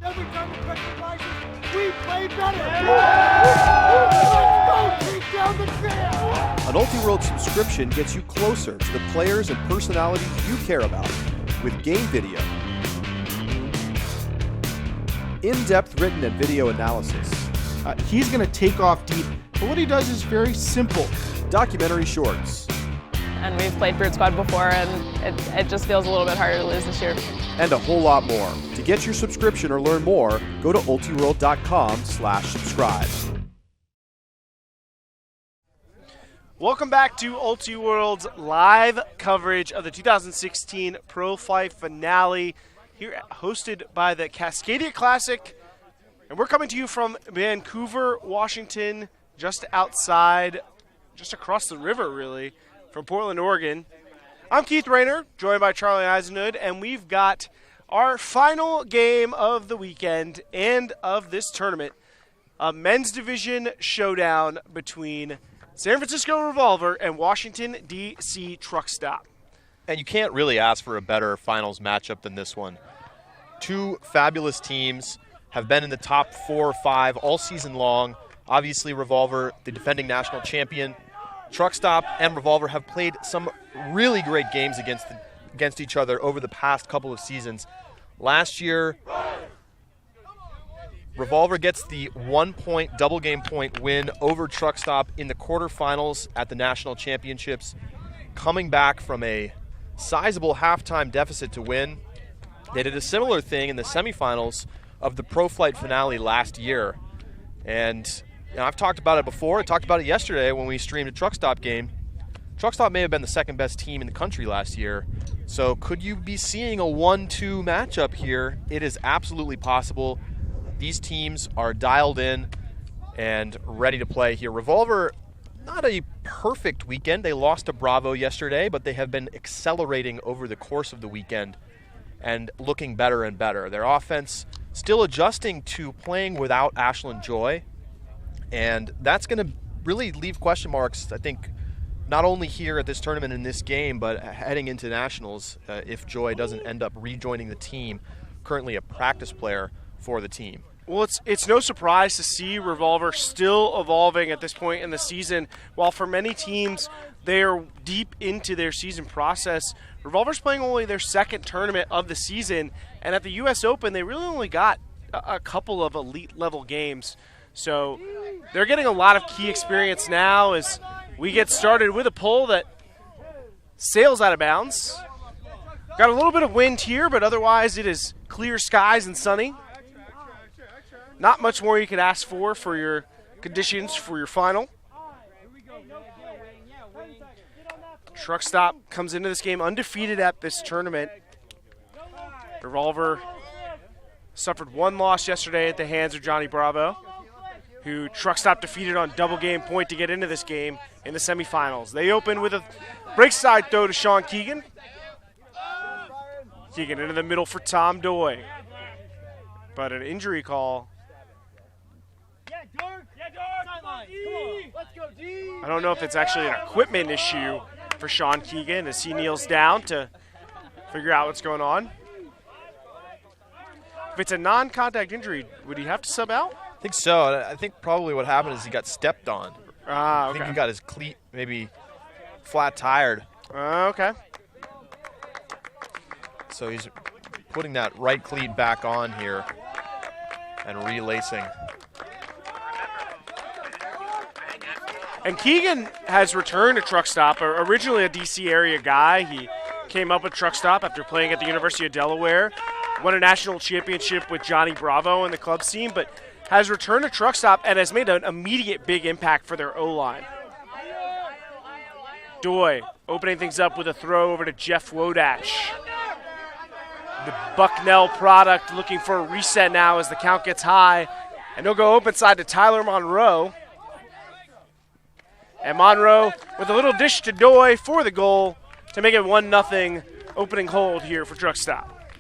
Every time we press the prices, we play better. Let's go take down the trail. An Ultiworld subscription gets you closer to the players and personalities you care about with game video, in-depth written and video analysis, He's going to take off deep, but what he does is very simple. documentary shorts, And we've played Brood Squad before, and it just feels a little bit harder to lose this year. and a whole lot more. To get your subscription or learn more, go to ultiworld.com/subscribe. Welcome back to Ultiworld's live coverage of the 2016 Pro Fight Finale, here hosted by the Cascadia Classic. And we're coming to you from Vancouver, Washington, just outside, just across the river, really, from Portland, Oregon. I'm Keith Rayner, joined by Charlie Eisenhood, and we've got our final game of the weekend and of this tournament, a men's division showdown between San Francisco Revolver and Washington, D.C. Truck Stop. And you can't really ask for a better finals matchup than this one. Two fabulous teams have been in the top 4 or 5 all season long. Obviously, Revolver, the defending national champion. Truck Stop and Revolver have played some really great games against each other over the past couple of seasons. Last year, Revolver gets the 1-point double game point win over Truck Stop in the quarterfinals at the national championships, coming back from a sizable halftime deficit to win. They did a similar thing in the semifinals of the Pro Flight Finale last year. And I've talked about it before. I talked about it yesterday when we streamed a Truck Stop game. Truck Stop may have been the second best team in the country last year. So could you be seeing a 1-2 matchup here? It is absolutely possible. These teams are dialed in and ready to play here. Revolver, not a perfect weekend. They lost to Bravo yesterday, but they have been accelerating over the course of the weekend and looking better and better. Their offense still adjusting to playing without Ashlyn Joy, and that's going to really leave question marks, I think, not only here at this tournament in this game, but heading into nationals if Joy doesn't end up rejoining the team, currently a practice player for the team. Well, it's no surprise to see Revolver still evolving at this point in the season. While for many teams, they are deep into their season process, Revolver's playing only their second tournament of the season, and at the U.S. Open, they really only got a couple of elite-level games. So they're getting a lot of key experience now as we get started with a pull that sails out of bounds. Got a little bit of wind here, but otherwise it is clear skies and sunny. Not much more you could ask for your conditions for your final. Truck Stop comes into this game undefeated at this tournament. Revolver suffered one loss yesterday at the hands of Johnny Bravo, who Truck Stop defeated on double game point to get into this game in the semifinals. They open with a break side throw to Sean Keegan. Keegan into the middle for Tom Doy. But an injury call. I don't know if it's actually an equipment issue for Sean Keegan as he kneels down to figure out what's going on. If it's a non-contact injury, would he have to sub out? I think so. I think probably what happened is he got stepped on. Okay. I think he got his cleat maybe flat tired. Okay. So he's putting that right cleat back on here and relacing. And Keegan has returned to Truck Stop, originally a D.C. area guy. He came up with Truck Stop after playing at the University of Delaware, won a national championship with Johnny Bravo in the club scene, but has returned to Truck Stop and has made an immediate big impact for their O-line. Doy opening things up with a throw over to Jeff Wodach. The Bucknell product looking for a reset now as the count gets high. And he'll go open side to Tyler Monroe. And Monroe with a little dish to Doy for the goal to make it 1-0 opening hold here for Truck Stop.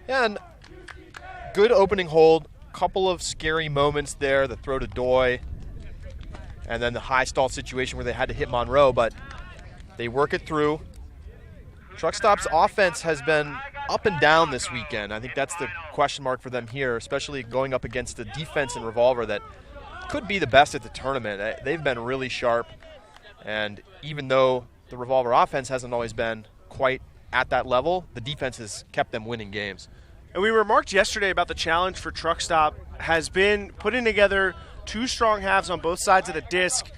And good opening hold. Couple of scary moments there, the throw to Doy, and then the high stall situation where they had to hit Monroe, but they work it through. Truck Stop's offense has been up and down this weekend. I think that's the question mark for them here, especially going up against the defense in Revolver that could be the best at the tournament. They've been really sharp, and even though the Revolver offense hasn't always been quite at that level, the defense has kept them winning games. And we remarked yesterday about the challenge for Truck Stop has been putting together two strong halves on both sides of the disc.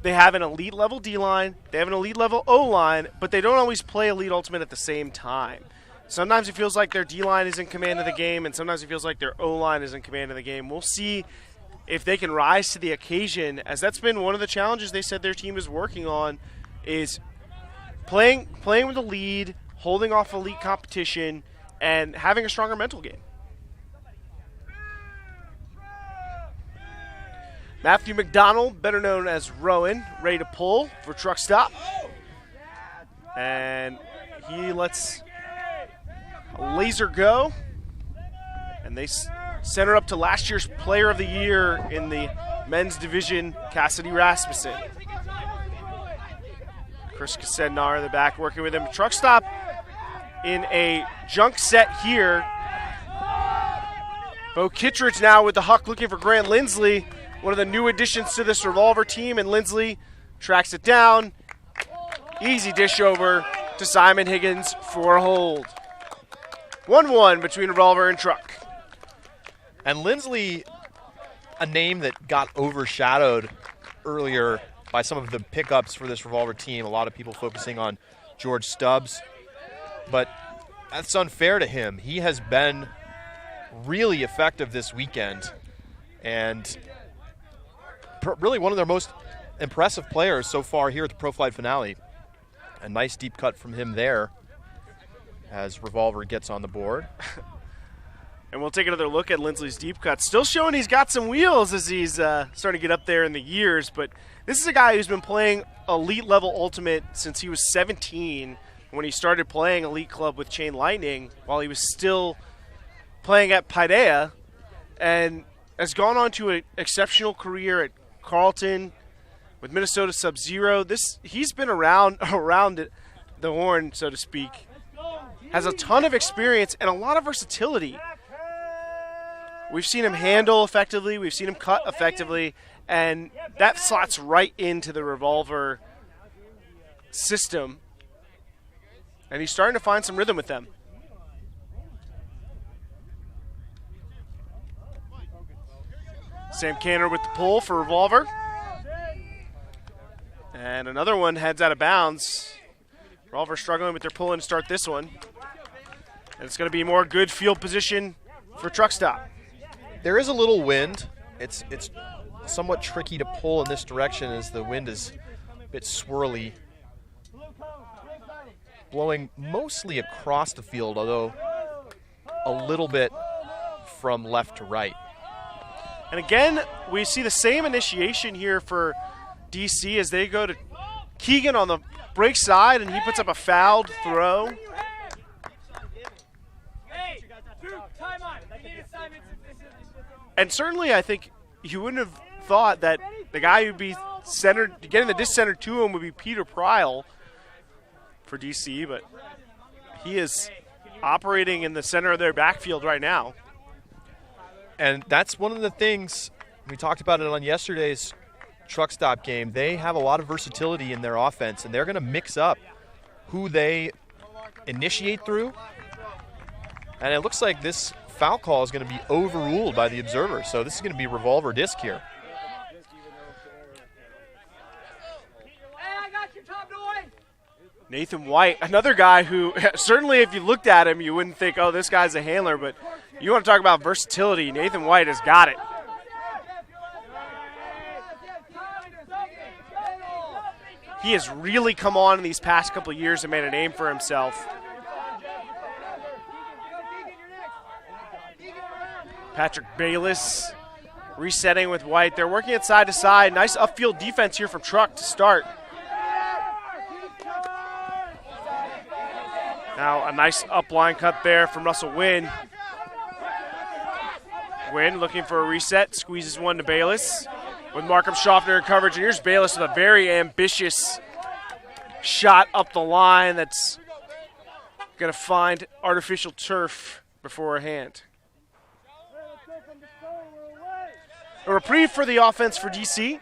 They have an elite level D-line, they have an elite level O-line, but they don't always play elite ultimate at the same time. Sometimes it feels like their D-line is in command of the game, and sometimes it feels like their O-line is in command of the game. We'll see if they can rise to the occasion, as that's been one of the challenges they said their team is working on, is playing with the lead, holding off elite competition, and having a stronger mental game. Matthew McDonald, better known as Rowan, ready to pull for Truck Stop. And he lets a laser go. And they center up to last year's Player of the Year in the men's division, Cassidy Rasmussen. Chris Kassednar in the back working with him. Truck Stop in a junk set here. Bo Kittredge now with the huck looking for Grant Lindsley, one of the new additions to this Revolver team, and Lindsley tracks it down. Easy dish over to Simon Higgins for a hold. 1-1 between Revolver and Truck. And Lindsley, a name that got overshadowed earlier by some of the pickups for this Revolver team. A lot of people focusing on George Stubbs, but that's unfair to him. He has been really effective this weekend, and really one of their most impressive players so far here at the Pro Flight finale. A nice deep cut from him there as Revolver gets on the board. And we'll take another look at Lindsley's deep cut. Still showing he's got some wheels as he's starting to get up there in the years, but this is a guy who's been playing elite level ultimate since he was 17 when he started playing Elite Club with Chain Lightning while he was still playing at Paideia, and has gone on to an exceptional career at Carleton with Minnesota Sub-Zero. He's been around the horn, so to speak. Has a ton of experience and a lot of versatility. We've seen him handle effectively, we've seen him cut effectively, and that slots right into the Revolver system. And he's starting to find some rhythm with them. Sam Canner with the pull for Revolver. And another one heads out of bounds. Revolver struggling with their pull in to start this one. And it's going to be more good field position for Truck Stop. There is a little wind. It's somewhat tricky to pull in this direction as the wind is a bit swirly. Blowing mostly across the field, although a little bit from left to right. And again, we see the same initiation here for DC as they go to Keegan on the break side, and he puts up a fouled throw. And certainly I think you wouldn't have thought that the guy who'd be centered, getting the disc centered to him would be Peter Pryl for DC, but he is operating in the center of their backfield right now. And that's one of the things, we talked about it on yesterday's Truck Stop game. They have a lot of versatility in their offense, and they're going to mix up who they initiate through. And it looks like this foul call is going to be overruled by the observer. So this is going to be Revolver disc here. Nathan White, another guy who certainly if you looked at him, you wouldn't think, oh, this guy's a handler, but you want to talk about versatility, Nathan White has got it. He has really come on in these past couple of years and made a name for himself. Patrick Bayless resetting with White. They're working it side to side. Nice upfield defense here from Truck to start. Now a nice upline cut there from Russell Wynn. Wynn looking for a reset, squeezes one to Bayless with Markham Schaffner in coverage. And here's Bayless with a very ambitious shot up the line that's Going to find artificial turf beforehand. A reprieve for the offense for DC.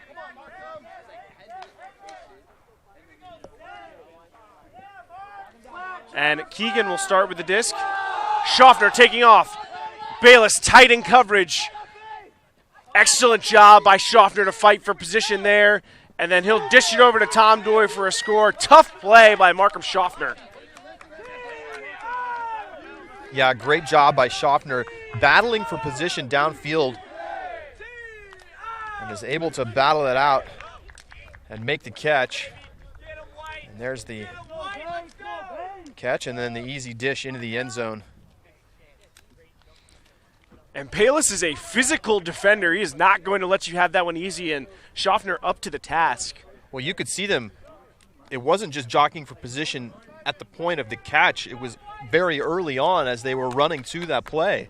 And Keegan will start with the disc. Schaffner taking off. Bayless tight in coverage. Excellent job by Schaffner to fight for position there. And then he'll dish it over to Tom Doy for a score. Tough play by Markham Schaffner. Yeah, great job by Schaffner, battling for position downfield, and is able to battle it out and make the catch. And there's the catch, and then the easy dish into the end zone. And Bayless is a physical defender. He is not going to let you have that one easy, and Schaffner up to the task. Well, you could see them. It wasn't just jockeying for position at the point of the catch. It was very early on as they were running to that play.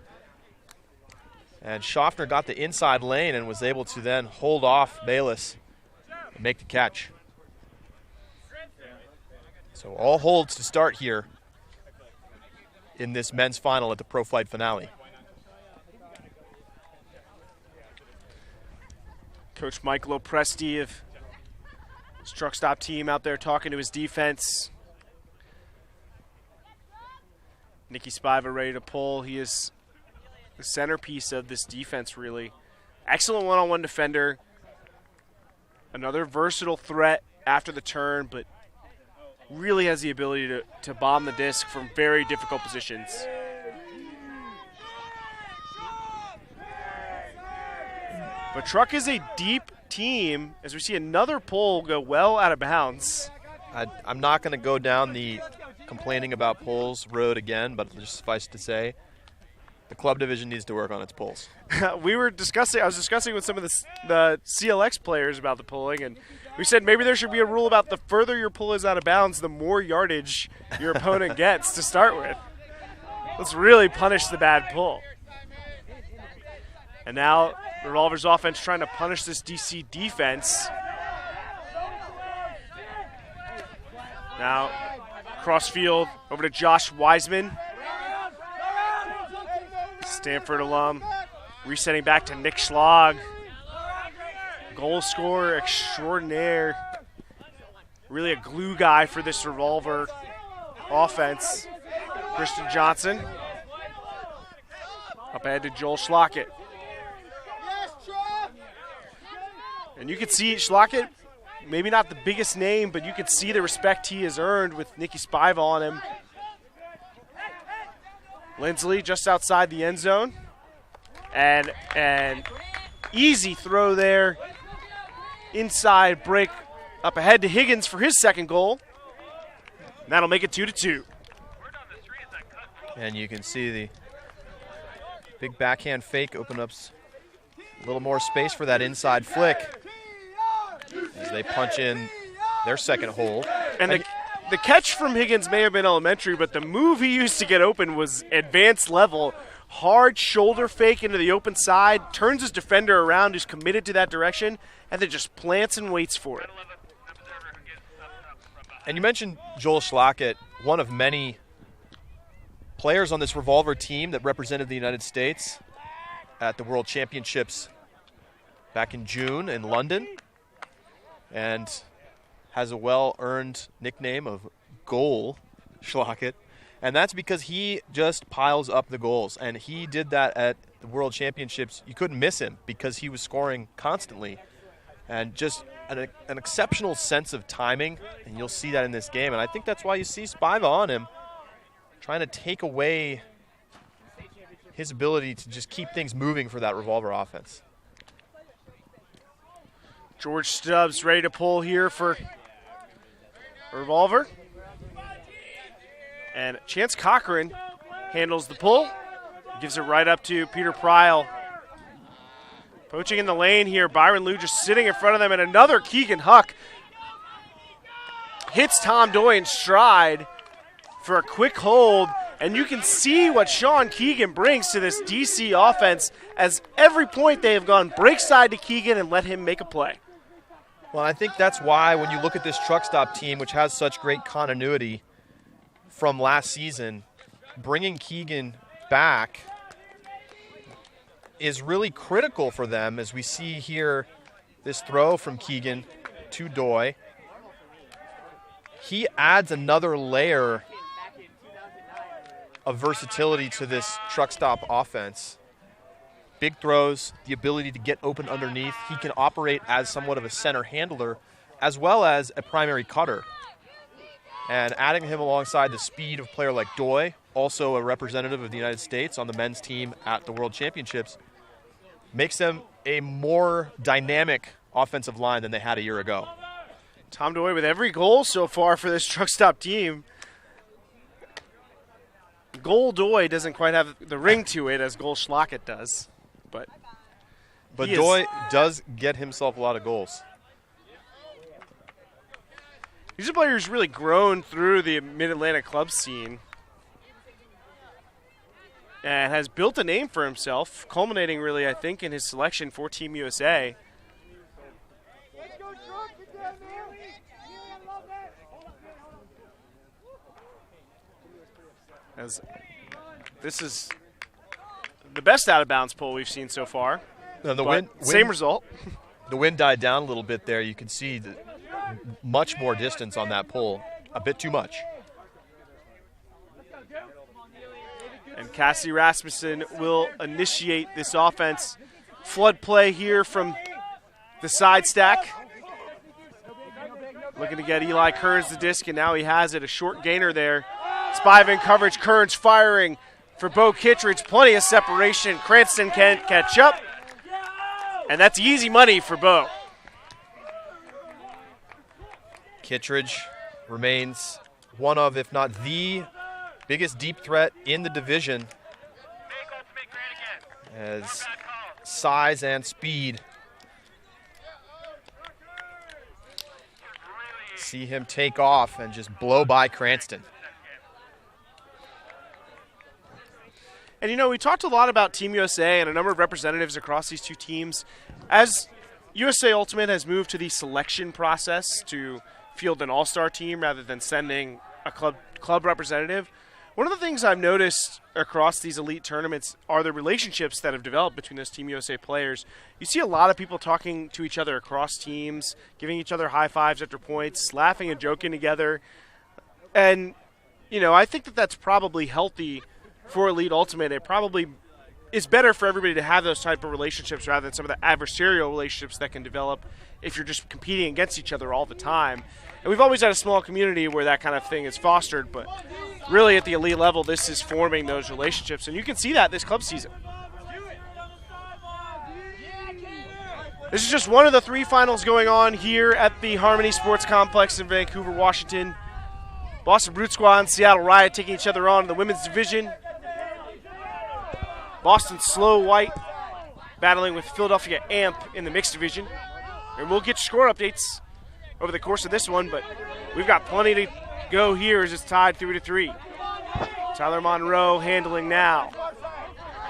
And Schaffner got the inside lane and was able to then hold off Bayless and make the catch. So all holds to start here in this men's final at the Pro Flight finale. Coach Mike Lopresti of his truck stop team out there talking to his defense. Nicky Spiva ready to pull. He is the centerpiece of this defense, really. Excellent one-on-one defender. Another versatile threat after the turn, but really has the ability to bomb the disc from very difficult positions. But Truck is a deep team as we see another pull go well out of bounds. I'm not going to go down the complaining about pulls road again, but just suffice to say, the club division needs to work on its pulls. I was discussing with some of the CLX players about the pulling, and we said maybe there should be a rule about the further your pull is out of bounds, the more yardage your opponent gets to start with. Let's really punish the bad pull. And now Revolver's offense trying to punish this DC defense. Now cross field over to Josh Wiseman. Stanford alum. Resetting back to Nick Schlag. Goal scorer extraordinaire. Really a glue guy for this Revolver offense. Christian Johnson. Up ahead to Joel Schlockett. And you can see Schlockett, maybe not the biggest name, but you can see the respect he has earned with Nicky Spiva on him. Lindsley just outside the end zone. And an easy throw there. Inside break up ahead to Higgins for his second goal. And that'll make it 2-2. And you can see the big backhand fake open up a little more space for that inside flick as they punch in their second hole. And the catch from Higgins may have been elementary, but the move he used to get open was advanced level. Hard shoulder fake into the open side, turns his defender around who's committed to that direction, and then just plants and waits for it. And you mentioned Joel Schlockett, one of many players on this Revolver team that represented the United States at the World Championships back in June in London, and has a well-earned nickname of Goal Schlockett. And that's because he just piles up the goals. And he did that at the World Championships. You couldn't miss him because he was scoring constantly. And just an exceptional sense of timing. And you'll see that in this game. And I think that's why you see Spiva on him, trying to take away his ability to just keep things moving for that Revolver offense. George Stubbs ready to pull here for Revolver. And Chance Cochran handles the pull. Gives it right up to Peter Pryl. Poaching in the lane here. Byron Liu just sitting in front of them. And another Keegan Huck hits Tom Doy in stride for a quick hold. And you can see what Sean Keegan brings to this DC offense, as every point they have gone break side to Keegan and let him make a play. Well, I think that's why when you look at this truck stop team, which has such great continuity, from last season, bringing Keegan back is really critical for them, as we see here this throw from Keegan to Doi. He adds another layer of versatility to this truck stop offense. Big throws, the ability to get open underneath. He can operate as somewhat of a center handler as well as a primary cutter. And adding him alongside the speed of a player like Doi, also a representative of the United States on the men's team at the World Championships, makes them a more dynamic offensive line than they had a year ago. Tom Doi with every goal so far for this truck stop team. Goal Doi doesn't quite have the ring to it as goal Schlockett does. But Doi does get himself a lot of goals. He's a player who's really grown through the Mid-Atlantic club scene and has built a name for himself, culminating really, I think, in his selection for Team USA. Let's go, Truck. Good job, man. Yeah, I love that. As this is the best out-of-bounds pull we've seen so far. Same result. The wind died down a little bit there. You can see much more distance on that pull, a bit too much. And Cassie Rasmussen will initiate this offense. Flood play here from the side stack. Looking to get Eli Kearns the disc, and now he has it. A short gainer there. Spive in coverage. Kearns firing for Bo Kittredge. Plenty of separation. Cranston can't catch up. And that's easy money for Bo. Kittredge remains one of, if not the biggest deep threat in the division, as size and speed. See him take off and just blow by Cranston. And, you know, we talked a lot about Team USA and a number of representatives across these two teams. As USA Ultimate has moved to the selection process to field an all-star team rather than sending a club representative, one of the things I've noticed across these elite tournaments are the relationships that have developed between those Team USA players. You see a lot of people talking to each other across teams, giving each other high fives after points, laughing and joking together. And, you know, I think that that's probably healthy for Elite Ultimate. It probably is better for everybody to have those type of relationships rather than some of the adversarial relationships that can develop if you're just competing against each other all the time. And we've always had a small community where that kind of thing is fostered, but really at the elite level, this is forming those relationships. And you can see that this club season. This is just one of the three finals going on here at the Harmony Sports Complex in Vancouver, Washington. Boston Brute Squad and Seattle Riot taking each other on in the women's division. Boston Slow White battling with Philadelphia Amp in the mixed division. And we'll get score updates over the course of this one, but we've got plenty to go here as it's tied 3-3. Tyler Monroe handling now.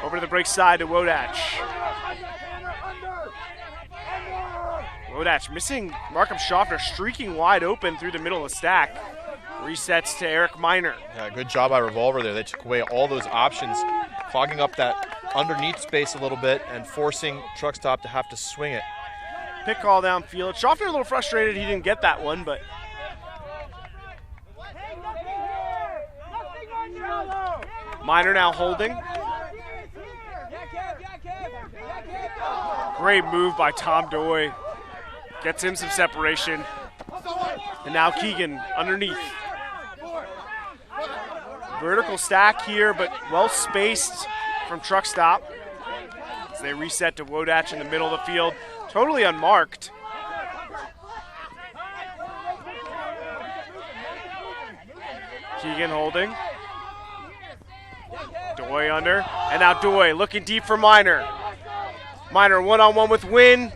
Over to the break side to Wodach. Wodach missing Markham Schaffner, streaking wide open through the middle of the stack. Resets to Eric Miner. Yeah, good job by Revolver there. They took away all those options, clogging up that underneath space a little bit and forcing Truck Stop to have to swing it. Pick call downfield. Schaffner a little frustrated he didn't get that one, but Miner now holding. Great move by Tom Doi. Gets him some separation. And now Keegan underneath. Vertical stack here, but well spaced from Truck Stop. As they reset to Wodach in the middle of the field. Totally unmarked. Keegan holding. Doi under. And now Doi looking deep for Miner. Miner one-on-one with Wynn.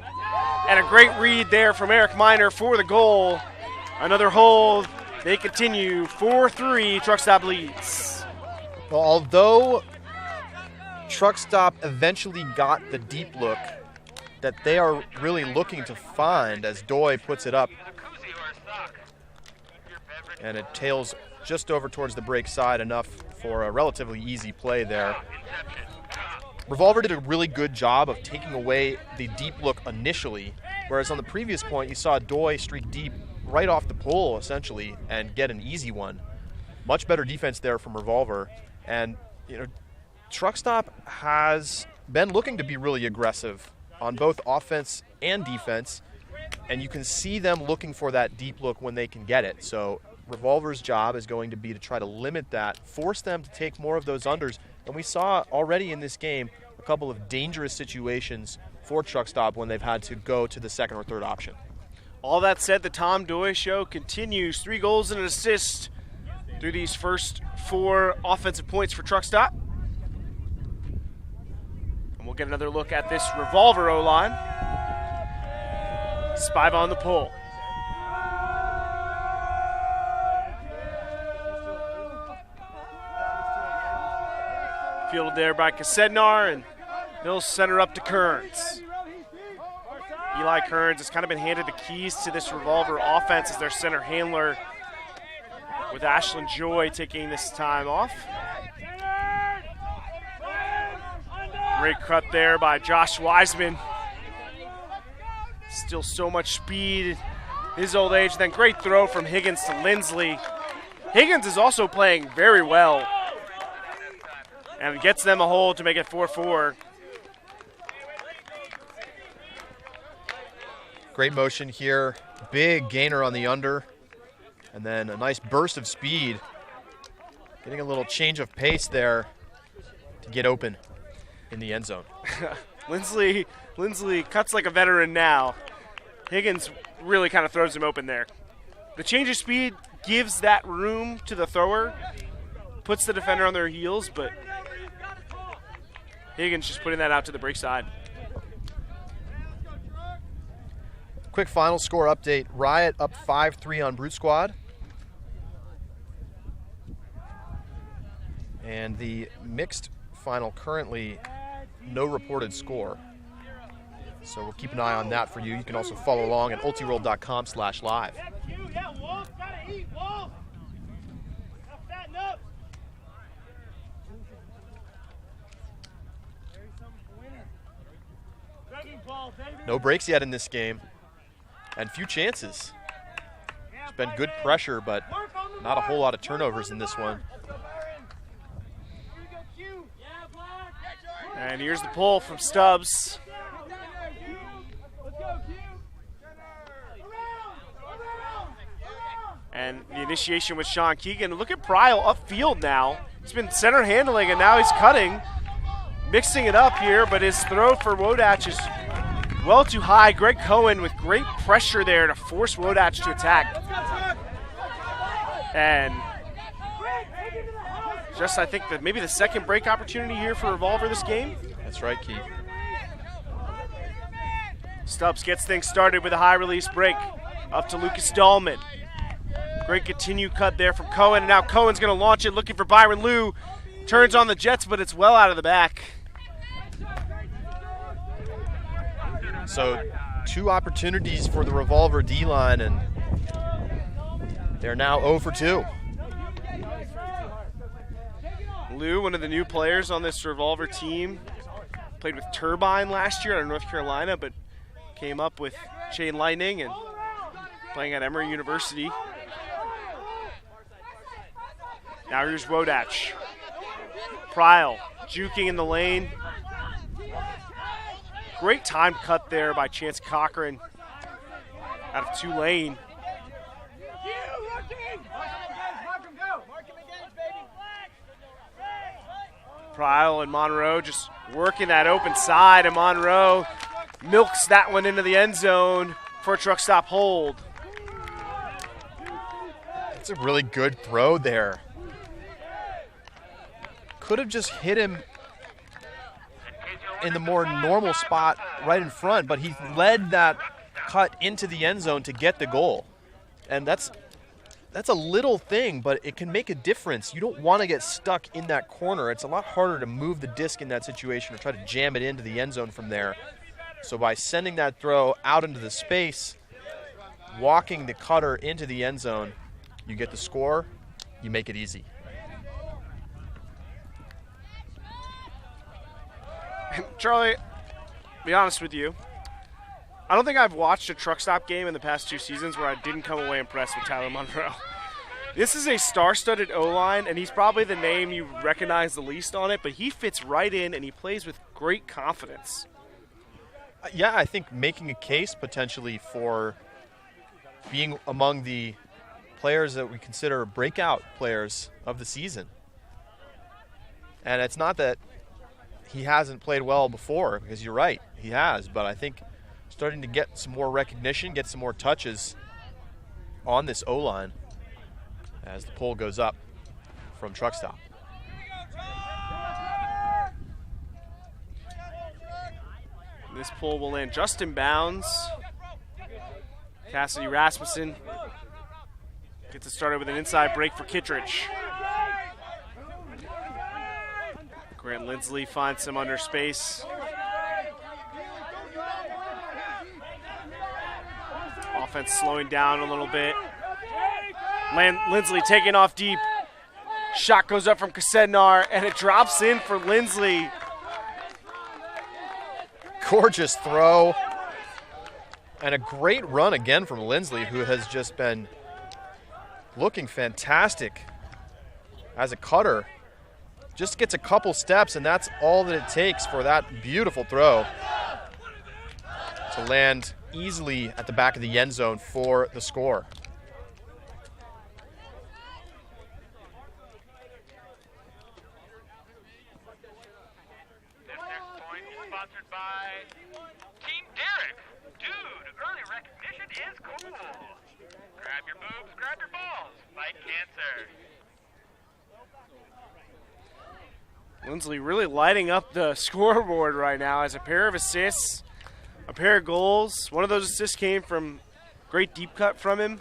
And a great read there from Eric Miner for the goal. Another hold. They continue 4-3. Truck Stop leads. Well, although Truck Stop eventually got the deep look that they are really looking to find, as Doi puts it up. And it tails just over towards the break side, enough for a relatively easy play there. Revolver did a really good job of taking away the deep look initially, whereas on the previous point, you saw Doi streak deep right off the pull, essentially, and get an easy one. Much better defense there from Revolver. And, you know, Truck Stop has been looking to be really aggressive on both offense and defense, and you can see them looking for that deep look when they can get it. So Revolver's job is going to be to try to limit that, force them to take more of those unders. And we saw already in this game a couple of dangerous situations for Truck Stop when they've had to go to the second or third option. All that said, the Tom Doi show continues. 3 goals and an assist through these first 4 offensive points for Truck Stop. And we'll get another look at this Revolver O-line. Spiva on the pull. Fielded there by Kasednar, and Mills center up to Kearns. Eli Kearns has kind of been handed the keys to this Revolver offense as their center handler, with Ashlyn Joy taking this time off. Great cut there by Josh Wiseman. Still so much speed, his old age. Then great throw from Higgins to Lindsley. Higgins is also playing very well, and gets them a hold to make it 4-4. Great motion here. Big gainer on the under. And then a nice burst of speed. Getting a little change of pace there to get open in the end zone. Lindsley cuts like a veteran now. Higgins really kind of throws him open there. The change of speed gives that room to the thrower, puts the defender on their heels, but Higgins just putting that out to the break side. Quick final score update. Riot up 5-3 on Brute Squad. And the mixed final currently no reported score. So we'll keep an eye on that for you. You can also follow along at ultiworld.com/live. No breaks yet in this game, and few chances. It's been good pressure, but not a whole lot of turnovers in this one. And here's the pull from Stubbs. And the initiation with Sean Keegan. Look at Pryle upfield now. He's been center handling, and now he's cutting. Mixing it up here, but his throw for Wodach is well too high. Greg Cohen with great pressure there to force Wodach to attack. And just, I think, that maybe the second break opportunity here for Revolver this game. That's right, Keith. Stubbs gets things started with a high release break up to Lucas Dahlman. Great continued cut there from Cohen, and now Cohen's going to launch it, looking for Byron Liu. Turns on the Jets, but it's well out of the back. So 2 opportunities for the Revolver D-line, and they're now 0 for 2. Liu, one of the new players on this Revolver team, played with Turbine last year out of North Carolina, but came up with Chain Lightning and playing at Emory University. Now here's Wodach. Pryle juking in the lane. Great time cut there by Chance Cochran out of Tulane. Pryle and Monroe just working that open side, and Monroe milks that one into the end zone for a truck stop hold. It's a really good throw there. Could have just hit him in the more normal spot right in front, but he led that cut into the end zone to get the goal. And that's a little thing, but it can make a difference. You don't want to get stuck in that corner. It's a lot harder to move the disc in that situation or try to jam it into the end zone from there. So by sending that throw out into the space, walking the cutter into the end zone, you get the score you make it easy. Charlie, be honest with you, I don't think I've watched a truck stop game in the past 2 seasons where I didn't come away impressed with Tyler Monroe. This is a star-studded O-line, and he's probably the name you recognize the least on it, but he fits right in, and he plays with great confidence. Yeah, I think making a case potentially for being among the players that we consider breakout players of the season. And it's not that he hasn't played well before, because you're right, he has, but I think starting to get some more recognition, get some more touches on this O-line as the pull goes up from truck stop. This pull will land just in bounds. Cassidy Rasmussen gets it started with an inside break for Kittredge. Grant Lindsley finds some under space. Offense slowing down a little bit. Lindsley taking off deep. Shot goes up from Kasednar, and it drops in for Lindsley. Gorgeous throw. And a great run again from Lindsley, who has just been looking fantastic as a cutter. Just gets a couple steps, and that's all that it takes for that beautiful throw to land easily at the back of the end zone for the score. This next point is sponsored by Team Derek. Dude, early recognition is cool. Grab your boobs, grab your balls. Fight cancer. Lindsley really lighting up the scoreboard right now as a pair of assists, a pair of goals. One of those assists came from great deep cut from him.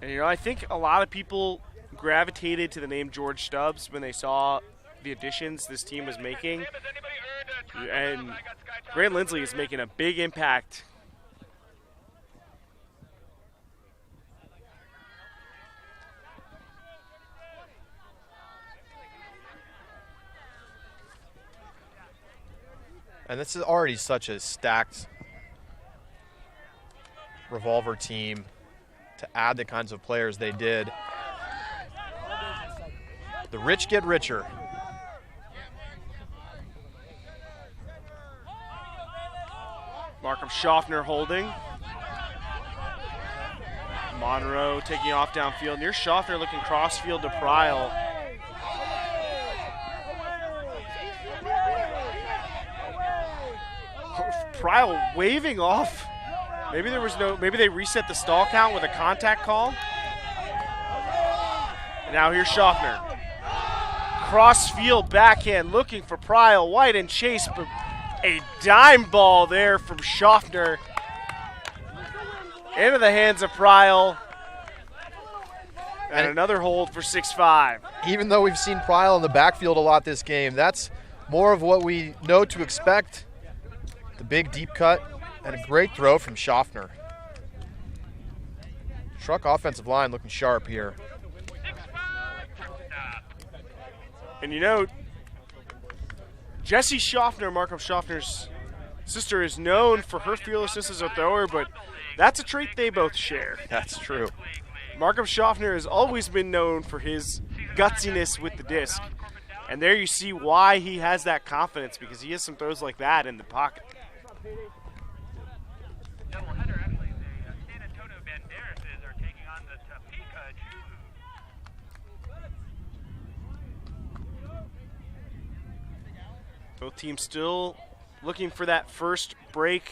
And, you know, I think a lot of people gravitated to the name George Stubbs when they saw the additions this team was making. And Grant Lindsley is making a big impact. And this is already such a stacked Revolver team to add the kinds of players they did. The rich get richer. Markham Schaffner holding. Monroe taking off downfield. Near Schaffner looking crossfield to Pryl. Pryl waving off. Maybe they reset the stall count with a contact call. And now here's Schaffner. Crossfield backhand looking for Pryl. White and Chase, but a dime ball there from Schaffner into the hands of Pryl. And another hold for 6-5. Even though we've seen Pryl in the backfield a lot this game, that's more of what we know to expect. The big deep cut and a great throw from Schaffner. Truck offensive line looking sharp here. And you know, Jessie Schaffner, Markham Schaffner's sister, is known for her fearlessness as a thrower, but that's a trait they both share. That's true. Markham Schaffner has always been known for his gutsiness with the disc. And there you see why he has that confidence, because he has some throws like that in the pocket. Doubleheader, actually, the San Antonio Banderases are taking on the Topeka Jews. Both teams still looking for that first break.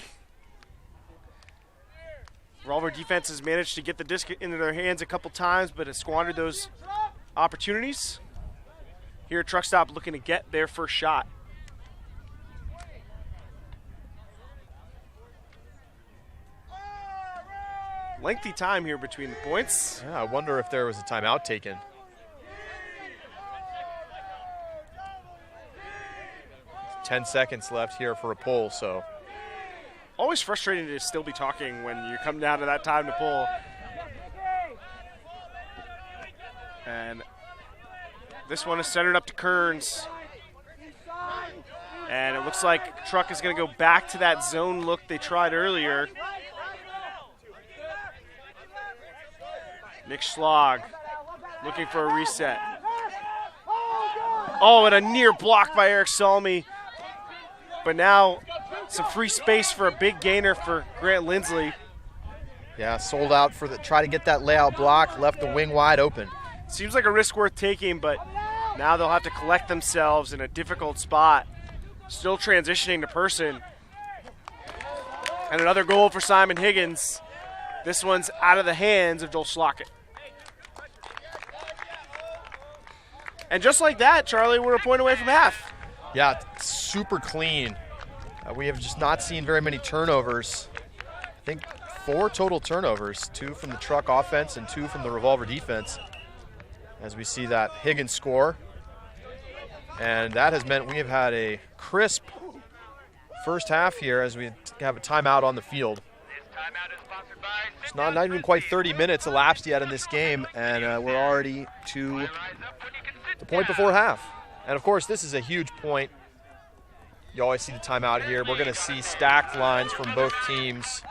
Revolver defense has managed to get the disc into their hands a couple times, but has squandered those opportunities. Here at Truck Stop looking to get their first shot. Lengthy time here between the points. Yeah, I wonder if there was a timeout taken. It's 10 seconds left here for a pull, so. Always frustrating to still be talking when you come down to that time to pull. This one is centered up to Kearns. And it looks like Truck is going to go back to that zone look they tried earlier. Nick Schlog looking for a reset. Oh, and a near block by Eric Salmi. But now some free space for a big gainer for Grant Lindsley. Yeah, sold out for try to get that layout block, left the wing wide open. Seems like a risk worth taking, but now they'll have to collect themselves in a difficult spot. Still transitioning to person. And another goal for Simon Higgins. This one's out of the hands of Joel Schlockett. And just like that, Charlie, we're a point away from half. Yeah, super clean. We have just not seen very many turnovers. I think 4 total turnovers, 2 from the Truck offense and 2 from the Revolver defense. As we see that Higgins score. And that has meant we have had a crisp first half here as we have a timeout on the field. It's not even quite 30 minutes elapsed yet in this game, and we're already to the point before half. And of course, this is a huge point. You always see the timeout here. We're going to see stacked lines from both teams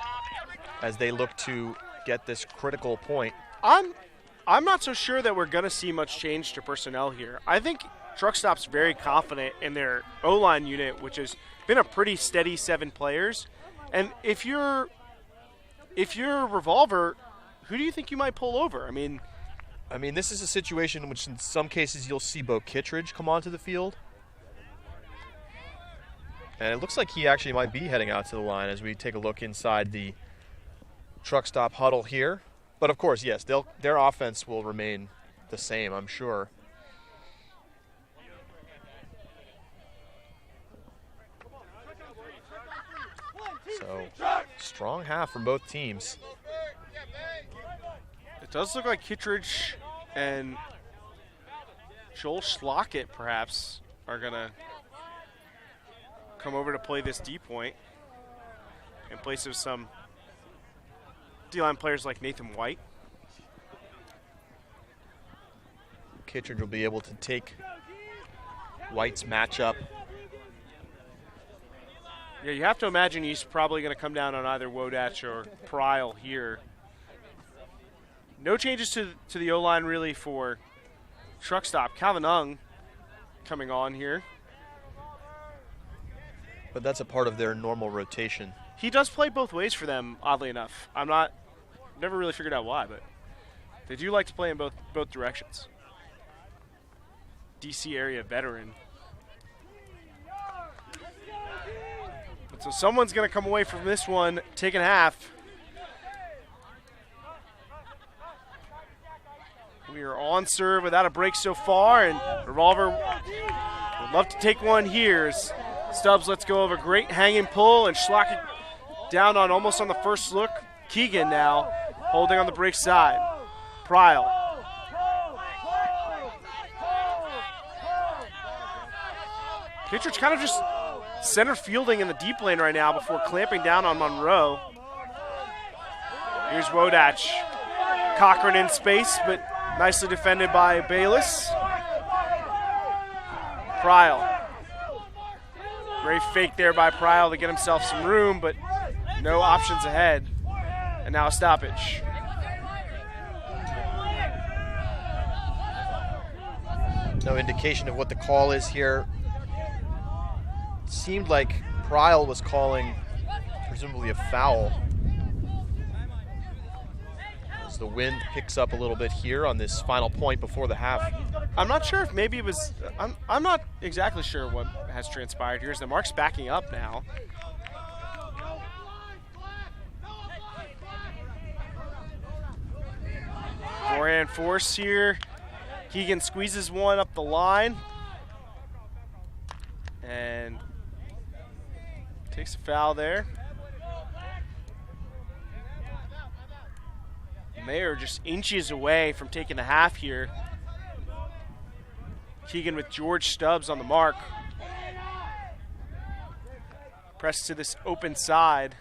as they look to get this critical point. I'm not so sure that we're going to see much change to personnel here. I think Truck Stop's very confident in their O-line unit, which has been a pretty steady 7 players. And if you're Revolver, who do you think you might pull over? I mean, this is a situation in which in some cases you'll see Bo Kittredge come onto the field. And it looks like he actually might be heading out to the line as we take a look inside the Truck Stop huddle here. But of course, yes, their offense will remain the same, I'm sure. So, strong half from both teams. It does look like Kittredge and Joel Schlockett perhaps are going to come over to play this D point in place of some D-line players like Nathan White. Kittredge will be able to take White's matchup. Yeah, you have to imagine he's probably going to come down on either Wodach or Pryl here. No changes to the O-line really for Truck Stop. Calvin Ung coming on here. But that's a part of their normal rotation. He does play both ways for them, oddly enough. Never really figured out why, but they do like to play in both directions. DC area veteran. So someone's going to come away from this one taking half. We are on serve without a break so far, and Revolver would love to take one here. Stubbs lets go of a great hanging pull, and Schlockett down on almost on the first look. Keegan now holding on the break side. Pryl. Kittredge kind of just center fielding in the deep lane right now before clamping down on Monroe. Here's Wodach. Cochran in space, but nicely defended by Bayless. Pryl. Great fake there by Pryl to get himself some room, but no options ahead. And now a stoppage. No indication of what the call is here. It seemed like Pryl was calling presumably a foul. As the wind picks up a little bit here on this final point before the half. I'm not sure if maybe it was, I'm not exactly sure what has transpired here as the mark's backing up now. Forehand force here. Keegan squeezes one up the line. And takes a foul there. Mayer just inches away from taking the half here. Keegan with George Stubbs on the mark. Press to this open side.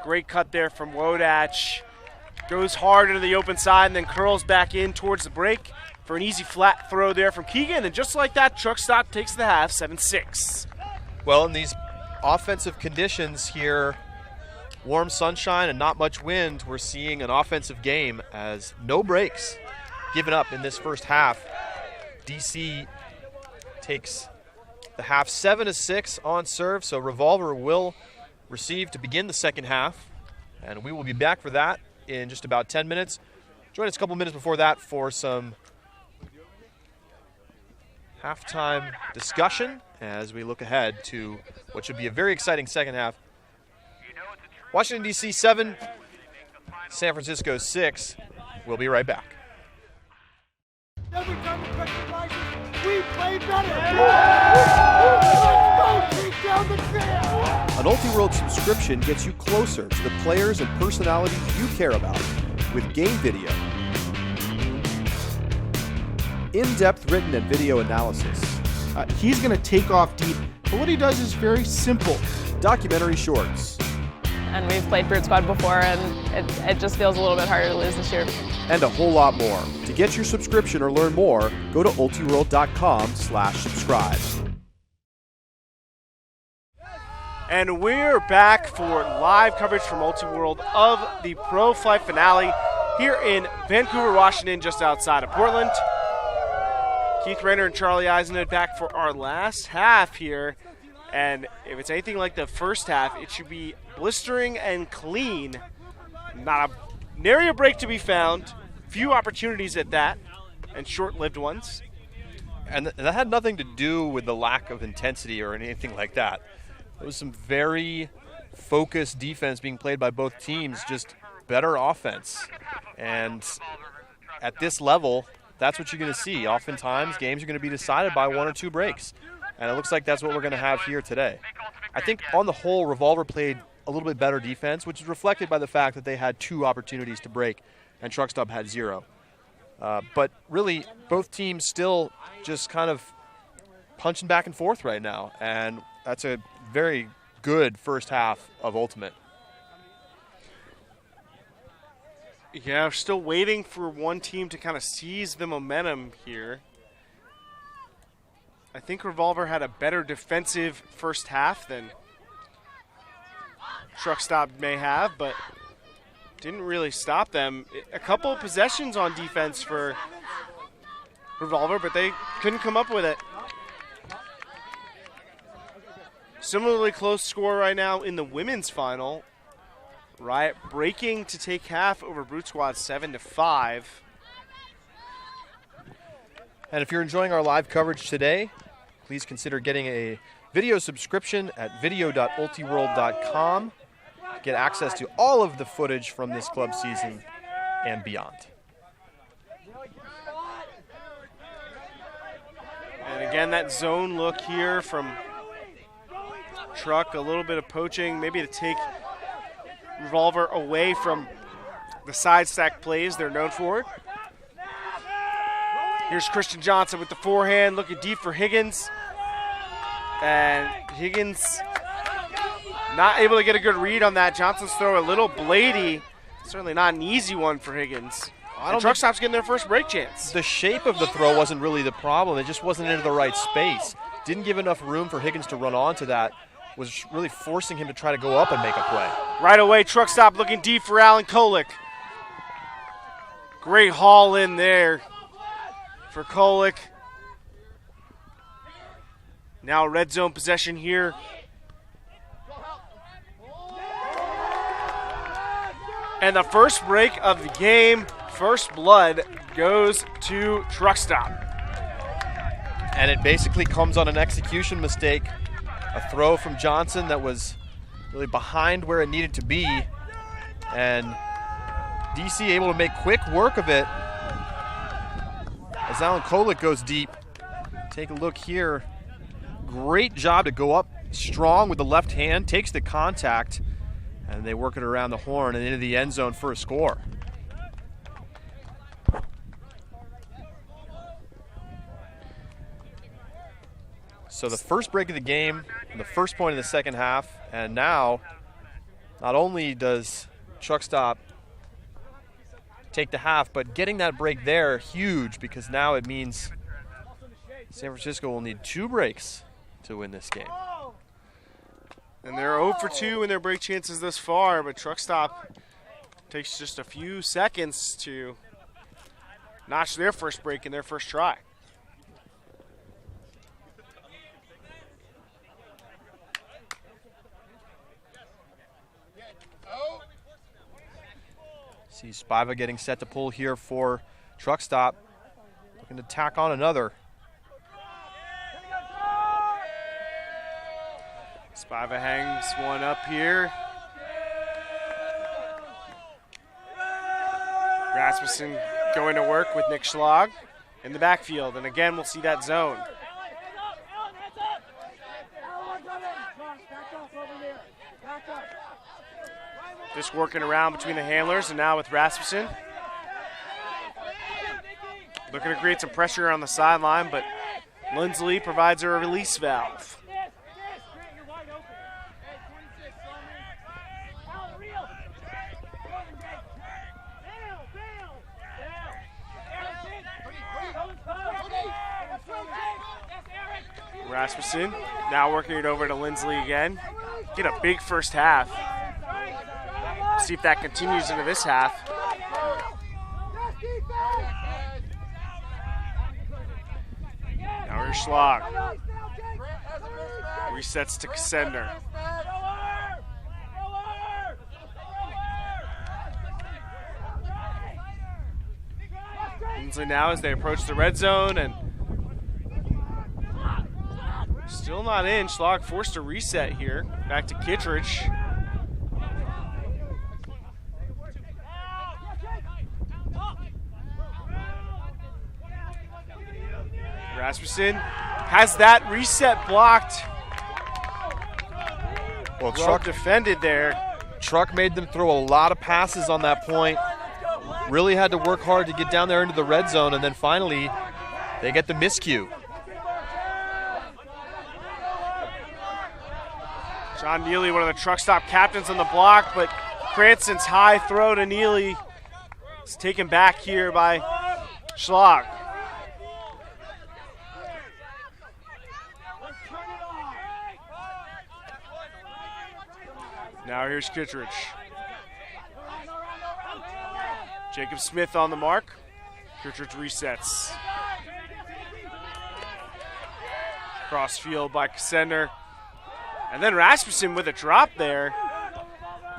Great cut there from Wodach. Goes hard into the open side and then curls back in towards the break for an easy flat throw there from Keegan. And just like that, Truck Stop takes the half, 7-6. Well, in these offensive conditions here, warm sunshine and not much wind, we're seeing an offensive game as no breaks given up in this first half. DC takes the half 7-6 on serve, so Revolver will receive to begin the second half, and we will be back for that in just about 10 minutes. Join us a couple minutes before that for some halftime discussion as we look ahead to what should be a very exciting second half. Washington, D.C. 7, San Francisco 6. We'll be right back. Every time the pressure rises, we play better. Let's go, keep down the field. An Ultiworld subscription gets you closer to the players and personalities you care about with game video, in-depth written and video analysis, He's going to take off deep, but what he does is very simple. documentary shorts, And we've played Brute Squad before, and it just feels a little bit harder to lose this year. and a whole lot more. To get your subscription or learn more, go to ultiworld.com/subscribe. And we're back for live coverage from Multiworld of the Pro Fight Finale here in Vancouver, Washington, just outside of Portland. Keith Rayner and Charlie Eisenhood back for our last half here. And if it's anything like the first half, it should be blistering and clean. Not a nary a break to be found. Few opportunities at that, and short-lived ones. And that had nothing to do with the lack of intensity or anything like that. There was some very focused defense being played by both teams, just better offense. And at this level, that's what you're going to see. Oftentimes, games are going to be decided by one or two breaks. And it looks like that's what we're going to have here today. I think on the whole, Revolver played a little bit better defense, which is reflected by the fact that they had 2 opportunities to break and Truck Stop had 0. But really, both teams still just kind of punching back and forth right now. And that's a very good first half of Ultimate. Yeah, we're still waiting for one team to kind of seize the momentum here. I think Revolver had a better defensive first half than Truck Stop may have, but didn't really stop them. A couple of possessions on defense for Revolver, but they couldn't come up with it. Similarly close score right now in the women's final. Riot breaking to take half over Brute Squad 7-5. And if you're enjoying our live coverage today, please consider getting a video subscription at video.ultiworld.com to get access to all of the footage from this club season and beyond. And again, that zone look here from Truck, a little bit of poaching, maybe to take Revolver away from the side stack plays they're known for. Here's Christian Johnson with the forehand, looking deep for Higgins. And Higgins not able to get a good read on that. Johnson's throw a little bladey. Certainly not an easy one for Higgins. And Truck Stop's getting their first break chance. The shape of the throw wasn't really the problem. It just wasn't into the right space. Didn't give enough room for Higgins to run onto that. Was really forcing him to try to go up and make a play. Right away, Truck Stop looking deep for Alan Kolick. Great haul in there for Kolick. Now red zone possession here. And the first break of the game, first blood, goes to Truck Stop. And it basically comes on an execution mistake. A throw from Johnson that was really behind where it needed to be. And DC able to make quick work of it as Alan Kolick goes deep. Take a look here. Great job to go up strong with the left hand, takes the contact, and they work it around the horn and into the end zone for a score. So the first break of the game, the first point of the second half, and now Not only does Truck Stop take the half, but getting that break there, huge, because now it means San Francisco will need 2 breaks to win this game. And they're 0 for 2 in their break chances thus far, but Truck Stop takes just a few seconds to notch their first break in their first try. See Spiva getting set to pull here for Truck Stop. Looking to tack on another. Spiva hangs one up here. Rasmussen going to work with Nick Schlag in the backfield. And again, we'll see that zone. Just working around between the handlers, and now with Rasmussen. Looking to create some pressure on the sideline, but Lindsley provides her a release valve. Rasmussen now working it over to Lindsley again. Get a big first half. See if that continues into this half. Now here's Schlag. Resets to Sender. Lindsley now as they approach the red zone, and still not in. Schlag forced to reset here. Back to Kittredge. Rasmussen has that reset blocked. Well, Truck defended there. Truck made them throw a lot of passes on that point. Really had to work hard to get down there into the red zone, and then finally they get the miscue. John Neely, one of the Truck Stop captains on the block, but Cranston's high throw to Neely is taken back here by Schlag. Now here's Kittredge. Jacob Smith on the mark. Kittredge resets. Cross field by Sender. And then Rasmussen with a drop there.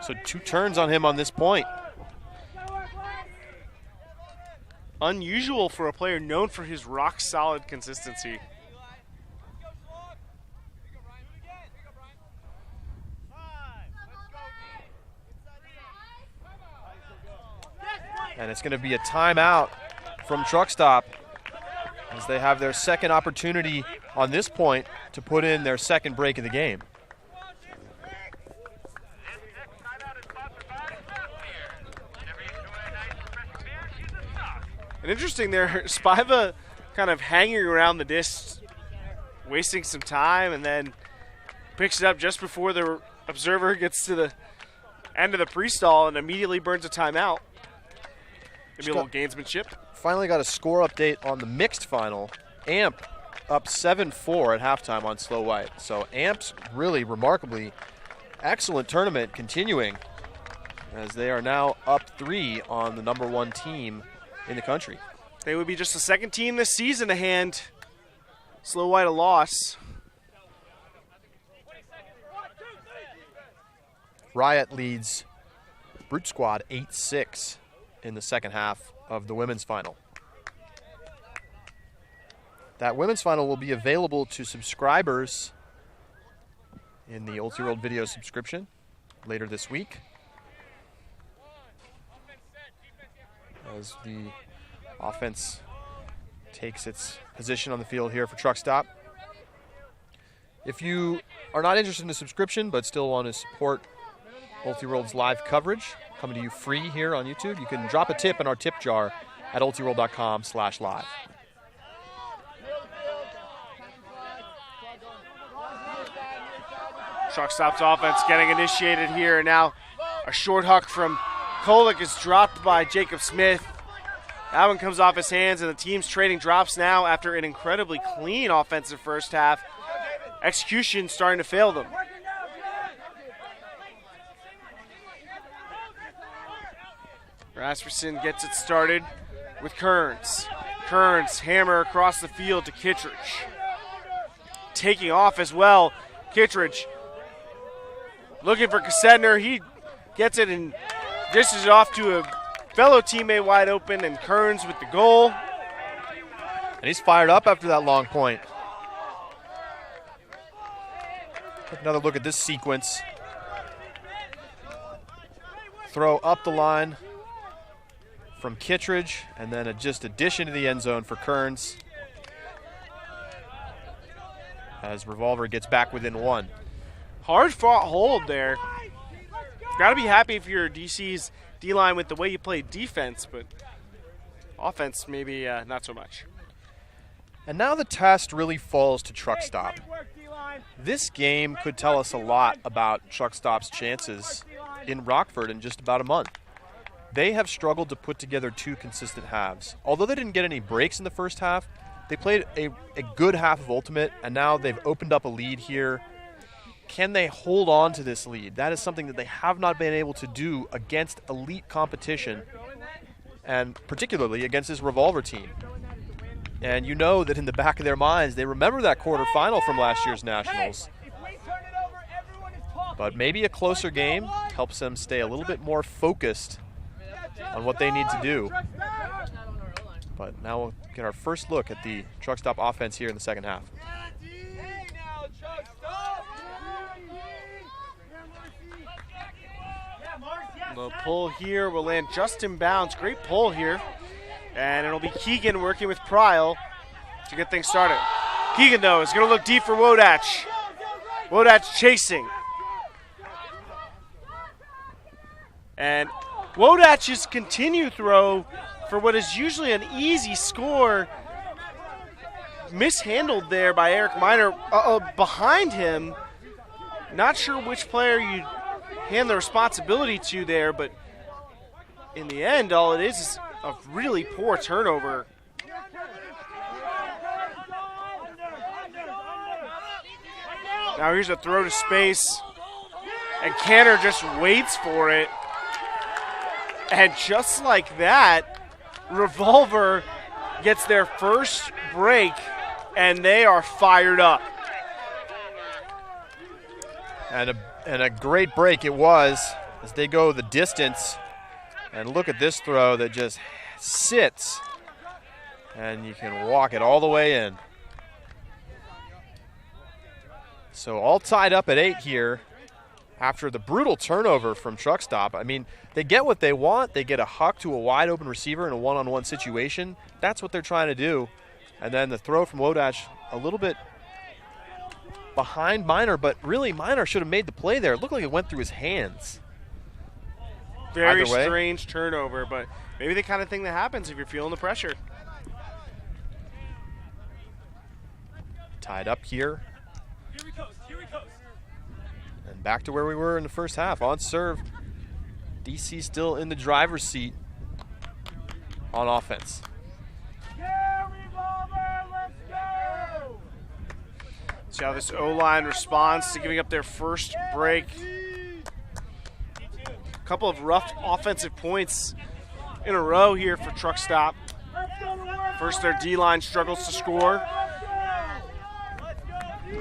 So 2 turns on him on this point. Unusual for a player known for his rock-solid consistency. And it's going to be a timeout from Truck Stop as they have their second opportunity on this point to put in their second break of the game. And interesting there, Spiva kind of hanging around the disc, wasting some time, and then picks it up just before the observer gets to the end of the pre-stall and immediately burns a timeout. Maybe a little gamesmanship. Finally got a score update on the mixed final. Amp up 7-4 at halftime on Slow White. So Amp's really remarkably excellent tournament continuing as they are now up 3 on the #1 team in the country. They would be just the second team this season to hand Slow White a loss. Riot leads Brute Squad 8-6 in the second half of the women's final. That women's final will be available to subscribers in the Ulti-World video subscription later this week, as the offense takes its position on the field here for Truck Stop. If you are not interested in the subscription but still want to support Ulti-World's live coverage, coming to you free here on YouTube, you can drop a tip in our tip jar at ultiworld.com/live. Truck Stop's offense getting initiated here. Now A short huck from Kolick is dropped by Jacob Smith. That one comes off his hands, and the team's trading drops now after an incredibly clean offensive first half. Execution starting to fail them. Rasmussen gets it started with Kearns. Kearns hammer across the field to Kittredge. Taking off as well. Kittredge looking for Kassedner. He gets it and dishes it off to a fellow teammate wide open, and Kearns with the goal. And he's fired up after that long point. Take another look at this sequence. Throw up the line from Kittredge, and then just addition to the end zone for Kearns as Revolver gets back within one. Hard fought hold there. Got to be happy if you're DC's D-line with the way you play defense, but offense maybe not so much. And now the test really falls to Truck Stop. This game could tell us a lot about Truck Stop's chances in Rockford in just about a month. They have struggled to put together two consistent halves. Although they didn't get any breaks in the first half, they played a good half of Ultimate, and now they've opened up a lead here. Can they hold on to this lead? That is something that they have not been able to do against elite competition, and particularly against this Revolver team. And you know that in the back of their minds, they remember that quarterfinal from last year's Nationals. But maybe a closer game helps them stay a little bit more focused on what they need to do. But now we'll get our first look at the Truck Stop offense here in the second half. The pull here will land just in bounds. Great pull here. And it'll be Keegan working with Pryl to get things started. Keegan, though, is going to look deep for Wodach. Wodach chasing. And Wodach's continued throw for what is usually an easy score, mishandled there by Eric Miner. Behind him, not sure which player you hand the responsibility to there, but in the end, all it is a really poor turnover. Now here's a throw to space, and Cantor just waits for it. And just like that, Revolver gets their first break, and they are fired up. And a great break it was as they go the distance. And look at this throw that just sits, and you can walk it all the way in. So all tied up at 8 here after the brutal turnover from Truck Stop. I mean, they get what they want. They get a huck to a wide open receiver in a one-on-one situation. That's what they're trying to do. And then the throw from Wodach a little bit behind Miner, but really Miner should have made the play there. It looked like it went through his hands. Very strange turnover, but maybe the kind of thing that happens if you're feeling the pressure. Tied up here. And back to where we were in the first half. On serve. DC still in the driver's seat on offense. See how this O-line responds to giving up their first break. A couple of rough offensive points in a row here for Truck Stop. First, their D-line struggles to score.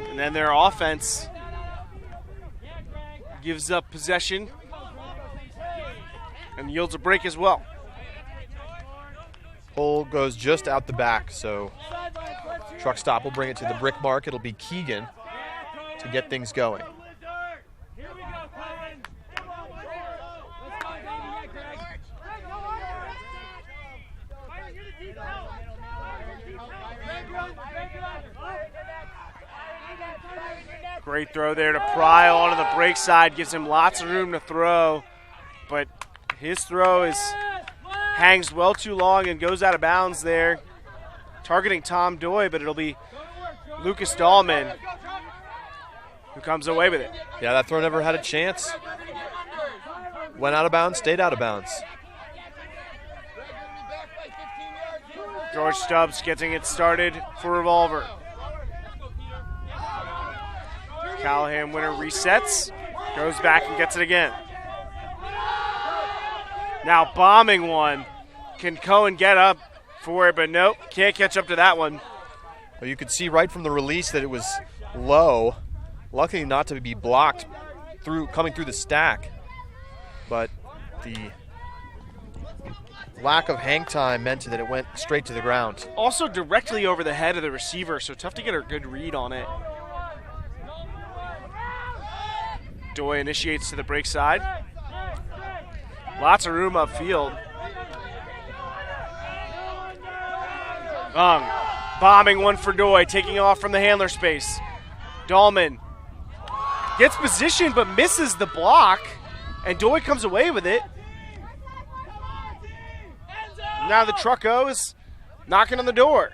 And then their offense gives up possession and yields a break as well. Pull goes just out the back, so Truck Stop will bring it to the brick mark. It'll be Keegan to get things going. Great throw there to Pryl onto the break side. Gives him lots of room to throw, but his throw hangs well too long and goes out of bounds there. Targeting Tom Doy, but it'll be Lucas Dahlman who comes away with it. Yeah, that throw never had a chance. Went out of bounds, stayed out of bounds. George Stubbs getting it started for Revolver. Callahan winner resets, goes back and gets it again. Now bombing one. Can Cohen get up for it, but nope, can't catch up to that one. Well, you could see right from the release that it was low. Luckily not to be blocked coming through the stack. But the lack of hang time meant that it went straight to the ground. Also directly over the head of the receiver, so tough to get a good read on it. Doy initiates to the break side. Lots of room upfield. Bombing one for Doy, taking off from the handler space. Dahlman gets positioned but misses the block, and Doy comes away with it. Now the Trucko is knocking on the door.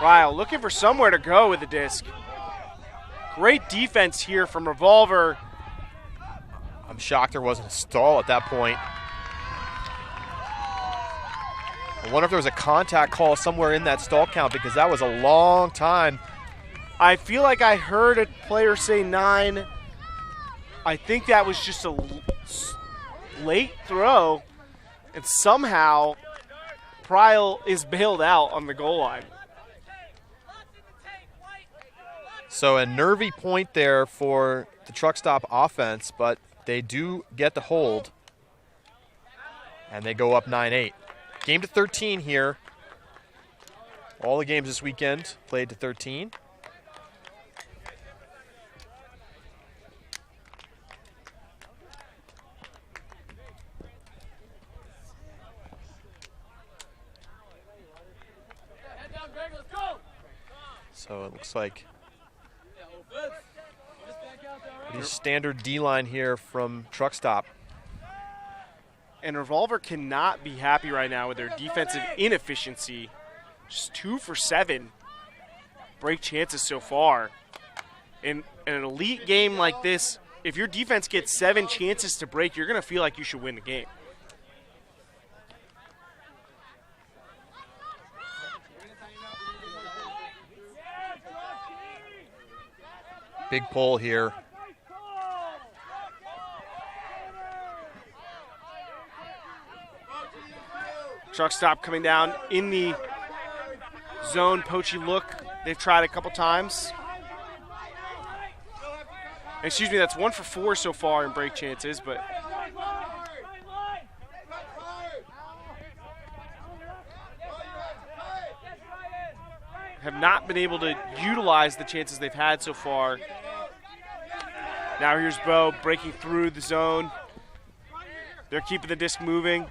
Ryle looking for somewhere to go with the disc. Great defense here from Revolver. I'm shocked there wasn't a stall at that point. I wonder if there was a contact call somewhere in that stall count, because that was a long time. I feel like I heard a player say 9. I think that was just a late throw, and somehow Pryle is bailed out on the goal line. So a nervy point there for the truck stop offense, but they do get the hold, and they go up 9-8. Game to 13 here. All the games this weekend played to 13. So it looks like pretty standard D-line here from truck stop. And Revolver cannot be happy right now with their defensive inefficiency. Just 2 for 7 break chances so far. In an elite game like this, if your defense gets 7 chances to break, you're going to feel like you should win the game. Big pull here. Truck stop coming down in the zone, poachy look. They've tried a couple times. Excuse me, that's 1 for 4 so far in break chances, but have not been able to utilize the chances they've had so far. Now here's Bo breaking through the zone. They're keeping the disc moving.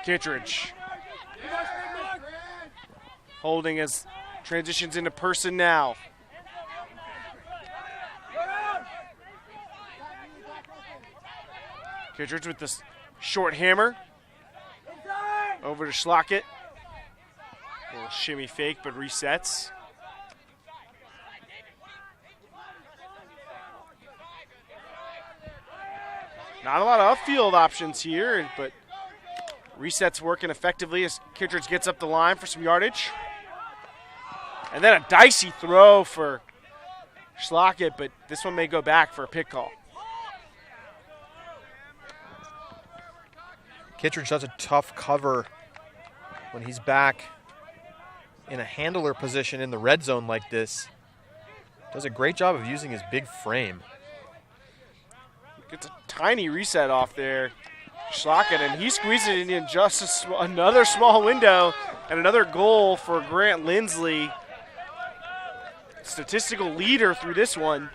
Kittredge holding as transitions into person now. Kittredge with the short hammer. Over to Schlockett. A little shimmy fake, but resets. Not a lot of upfield options here, but resets working effectively as Kittredge gets up the line for some yardage. And then a dicey throw for Schlockett, but this one may go back for a pick call. Kittredge does a tough cover when he's back in a handler position in the red zone like this. Does a great job of using his big frame. Gets a tiny reset off there, Schlockett, and he squeezes it in just another small window and another goal for Grant Lindsley. Statistical leader through this one.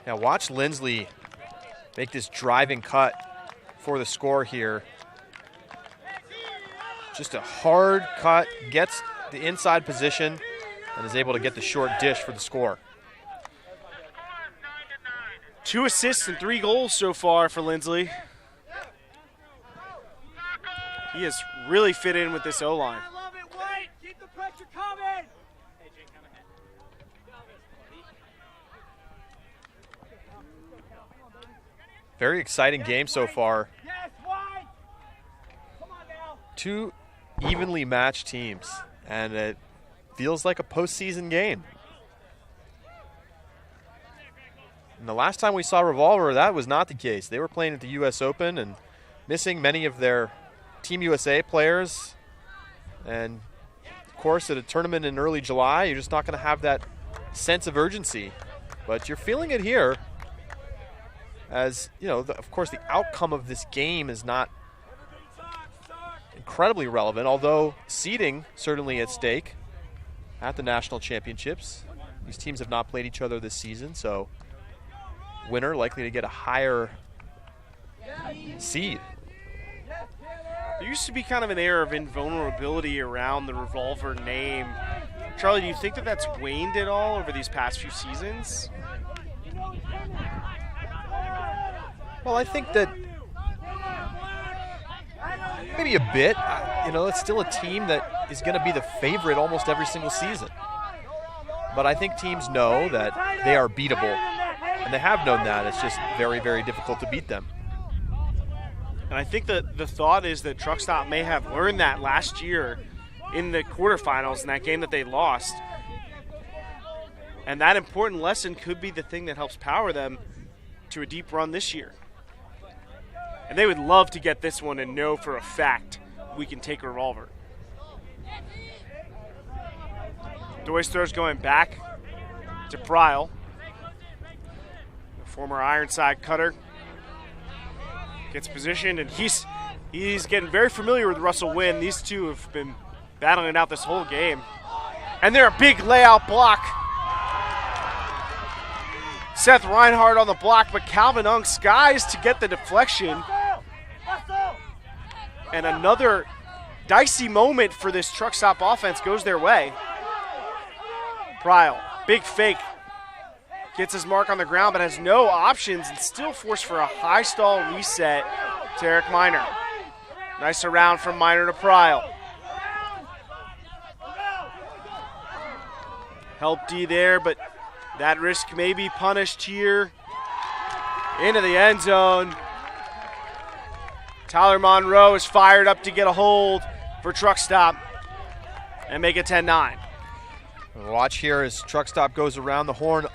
Now watch Lindsley make this driving cut for the score here. Just a hard cut, gets the inside position, and is able to get the short dish for the score. 2 assists and 3 goals so far for Lindsley. He has really fit in with this O-line. Very exciting game so far. Two evenly matched teams, and it feels like a postseason game. And the last time we saw Revolver, that was not the case. They were playing at the U.S. Open and missing many of their Team USA players. And, of course, at a tournament in early July, you're just not going to have that sense of urgency. But you're feeling it here as, you know, of course, the outcome of this game is not incredibly relevant, although seeding certainly at stake at the national championships. These teams have not played each other this season, so winner likely to get a higher seed. There used to be kind of an air of invulnerability around the Revolver name. Charlie, do you think that that's waned at all over these past few seasons? Well, I think that maybe a bit. You know, it's still a team that is going to be the favorite almost every single season. But I think teams know that they are beatable, and they have known that. It's just very, very difficult to beat them. And I think that the thought is that Truck Stop may have learned that last year in the quarterfinals in that game that they lost. And that important lesson could be the thing that helps power them to a deep run this year. And they would love to get this one and know for a fact we can take Revolver. Doyce throws going back to Pryle, the former Ironside cutter. Gets positioned, and he's getting very familiar with Russell Wynn. These two have been battling it out this whole game. And they're a big layout block. Seth Reinhardt on the block, but Calvin Ung skies to get the deflection. And another dicey moment for this Truck Stop offense goes their way. Pryle, big fake. Gets his mark on the ground, but has no options and still forced for a high stall reset to Eric Miner. Nice around from Miner to Pryle. Help D there, but that risk may be punished here. Into the end zone. Tyler Monroe is fired up to get a hold for Truck Stop and make it 10-9. Watch here as Truck Stop goes around the horn.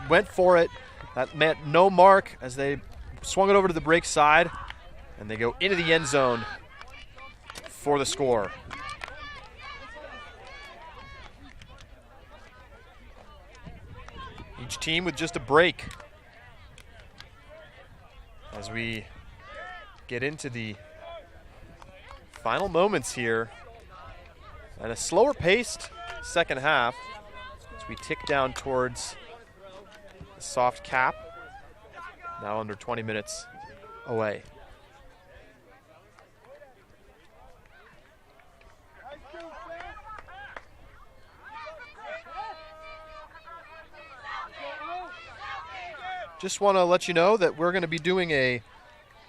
Went for it. That meant no mark as they swung it over to the break side, and they go into the end zone for the score. Each team with just a break as we get into the final moments here, and a slower paced second half as we tick down towards the soft cap, now under 20 minutes away. Just want to let you know that we're going to be doing a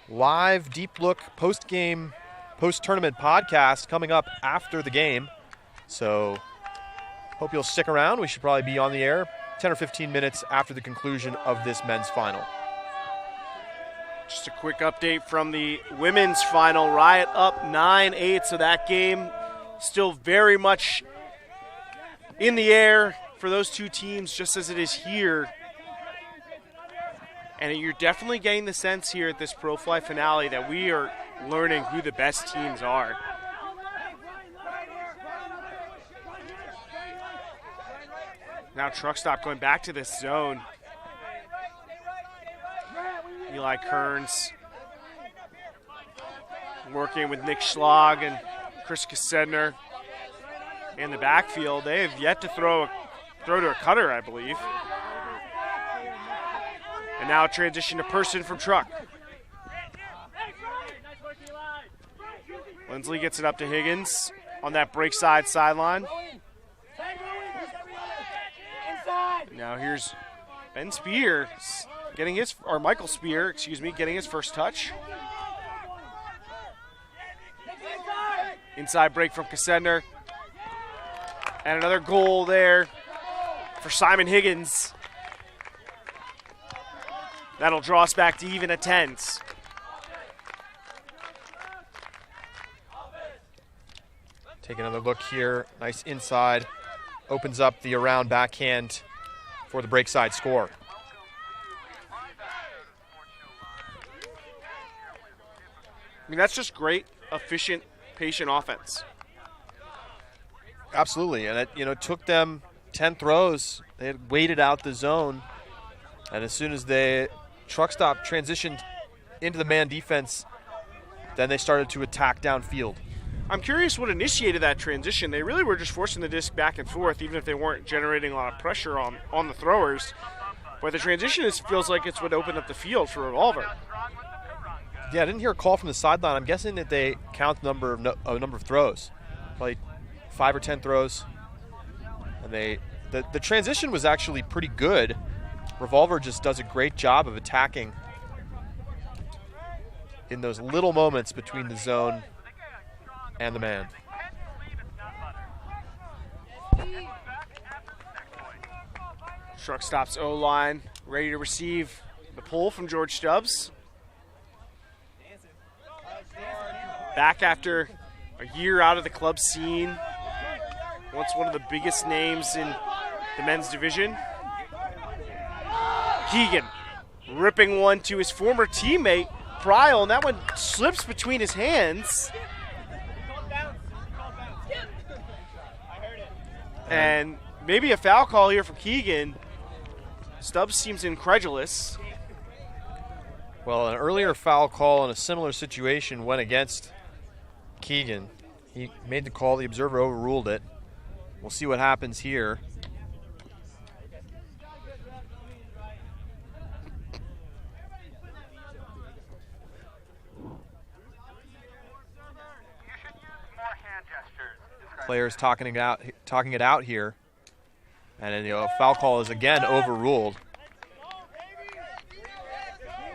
live deep look post-game, post-tournament podcast coming up after the game. So hope you'll stick around. We should probably be on the air 10 or 15 minutes after the conclusion of this men's final. Just a quick update from the women's final. Riot up 9-8, so that game still very much in the air for those two teams, just as it is here. And you're definitely getting the sense here at this Pro Fly finale that we are learning who the best teams are. Now Truck Stop going back to this zone. Eli Kearns working with Nick Schlag and Chris Kassedner in the backfield. They have yet to throw to a cutter, I believe. And now transition to Person from Truck. Lindsley gets it up to Higgins on that break side sideline. Now here's Ben Spear getting his, or Michael Spear, excuse me, getting his first touch. Inside break from Kassedner. And another goal there for Simon Higgins. That'll draw us back to even at 10s. Take another look here. Nice inside. Opens up the around backhand for the break side score. I mean, that's just great, efficient, patient offense. Absolutely, and it took them 10 throws. They had waited out the zone, and as soon as the truck stop transitioned into the man defense, then they started to attack downfield. I'm curious what initiated that transition. They really were just forcing the disc back and forth, even if they weren't generating a lot of pressure on the throwers. But the transition feels like it's what opened up the field for Revolver. Yeah, I didn't hear a call from the sideline. I'm guessing that they count the number of throws, probably 5 or 10 throws. And the transition was actually pretty good. Revolver just does a great job of attacking in those little moments between the zone and the man. Truck stops O-line, ready to receive the pull from George Stubbs. Back after a year out of the club scene. Once one of the biggest names in the men's division. Keegan ripping one to his former teammate, Pryle, and that one slips between his hands. And maybe a foul call here for Keegan. Stubbs seems incredulous. Well, an earlier foul call in a similar situation went against Keegan. He made the call, the observer overruled it. We'll see what happens here. Players talking it out here, and then a foul call is again overruled.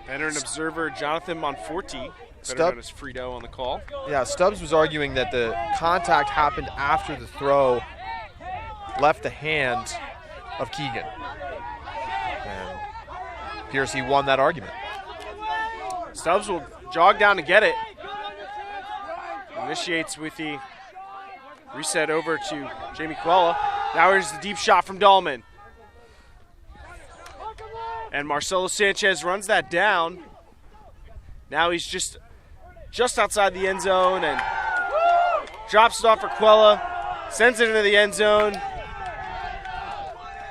Veteran observer Jonathan Monforti, better known as Frito, on the call. Yeah, Stubbs was arguing that the contact happened after the throw left the hand of Keegan, and appears he won that argument. Stubbs will jog down to get it. Initiates with the reset over to Jamie Quella. Now here's the deep shot from Dahlman. And Marcelo Sanchez runs that down. Now he's just outside the end zone and drops it off for Quella. Sends it into the end zone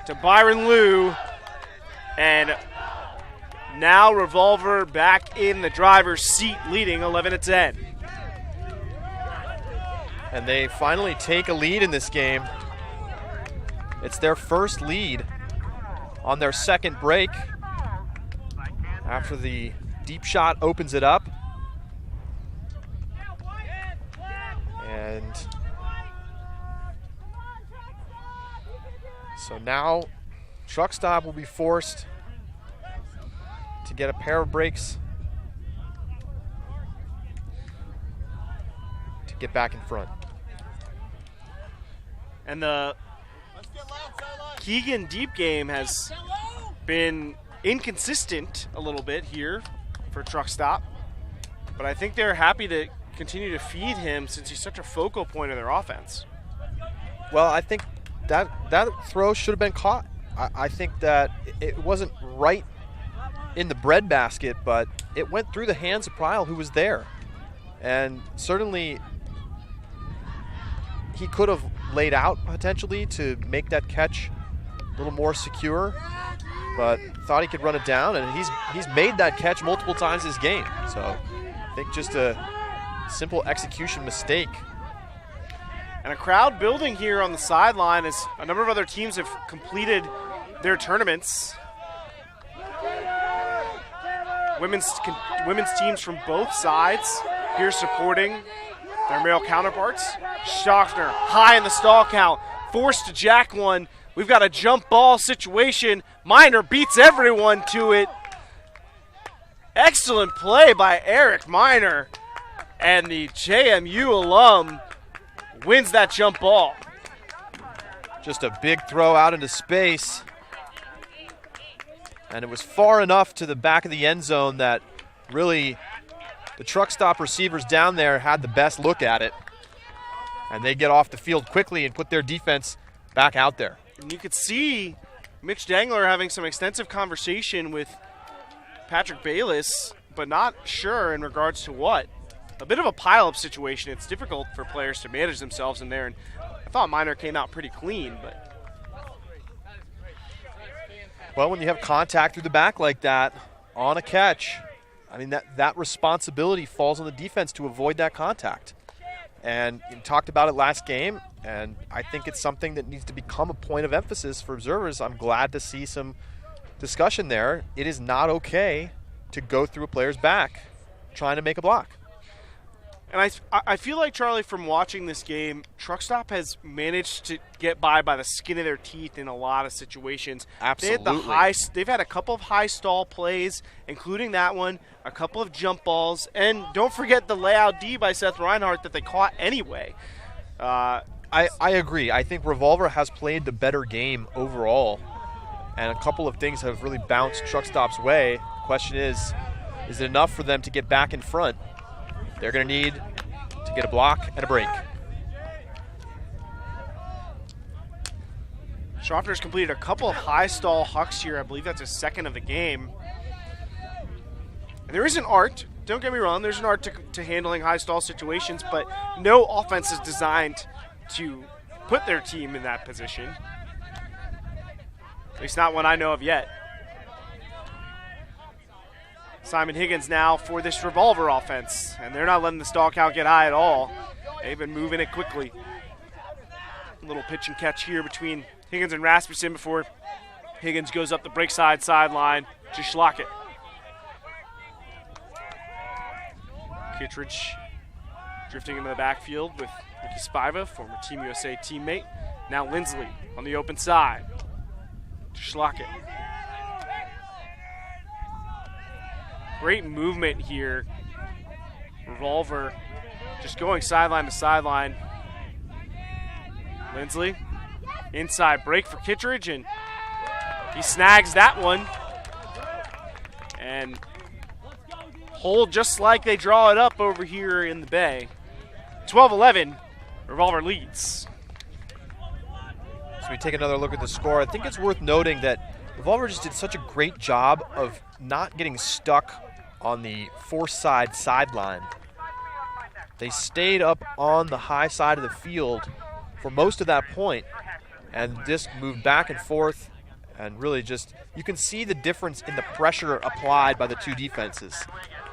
to Byron Liu. And now Revolver back in the driver's seat, leading 11-10. And they finally take a lead in this game. It's their first lead on their second break after the deep shot opens it up. And so now truck stop will be forced to get a pair of breaks to get back in front. And the Keegan deep game has been inconsistent a little bit here for truck stop, but I think they're happy to continue to feed him since he's such a focal point of their offense. Well, I think that throw should have been caught. I think that it wasn't right in the breadbasket, but it went through the hands of Pryle, who was there. And certainly he could have laid out potentially to make that catch a little more secure, but thought he could run it down, and he's made that catch multiple times this game. So I think just a simple execution mistake. And a crowd building here on the sideline as a number of other teams have completed their tournaments. Women's teams from both sides here supporting their male counterparts. Stockner high in the stall count, forced to jack one. We've got a jump ball situation. Miner beats everyone to it. Excellent play by Eric Miner. And the JMU alum wins that jump ball. Just a big throw out into space. And it was far enough to the back of the end zone that really the truck stop receivers down there had the best look at it. And they get off the field quickly and put their defense back out there. And you could see Mitch Dangler having some extensive conversation with Patrick Bayless, but not sure in regards to what. A bit of a pile-up situation. It's difficult for players to manage themselves in there, and I thought Minor came out pretty clean, but. Well, when you have contact through the back like that on a catch, I mean, that responsibility falls on the defense to avoid that contact. And you talked about it last game, and I think it's something that needs to become a point of emphasis for observers. I'm glad to see some discussion there. It is not okay to go through a player's back trying to make a block. And I feel like, Charlie, from watching this game, Truck Stop has managed to get by the skin of their teeth in a lot of situations. Absolutely. They've had a couple of high stall plays, including that one, a couple of jump balls, and don't forget the layout D by Seth Reinhardt that they caught anyway. I agree. I think Revolver has played the better game overall, and a couple of things have really bounced Truck Stop's way. The question is it enough for them to get back in front? They're going to need to get a block and a break. Schaffner's completed a couple of high stall hucks here. I believe that's his second of the game. And there is an art. Don't get me wrong. There's an art to handling high stall situations, but no offense is designed to put their team in that position. At least not one I know of yet. Simon Higgins now for this Revolver offense, and they're not letting the stall count get high at all. They've been moving it quickly. A little pitch and catch here between Higgins and Rasmussen before Higgins goes up the break sideline to Schlockett. Kittredge drifting into the backfield with Ricky Spiva, former Team USA teammate. Now Lindsley on the open side to Schlockett. Great movement here. Revolver just going sideline to sideline. Lindsley, inside break for Kittredge, and he snags that one. And hold just like they draw it up over here in the Bay. 12-11, Revolver leads. So we take another look at the score. I think it's worth noting that Revolver just did such a great job of not getting stuck on the four-side sideline. They stayed up on the high side of the field for most of that point, and just moved back and forth, and really just, you can see the difference in the pressure applied by the two defenses.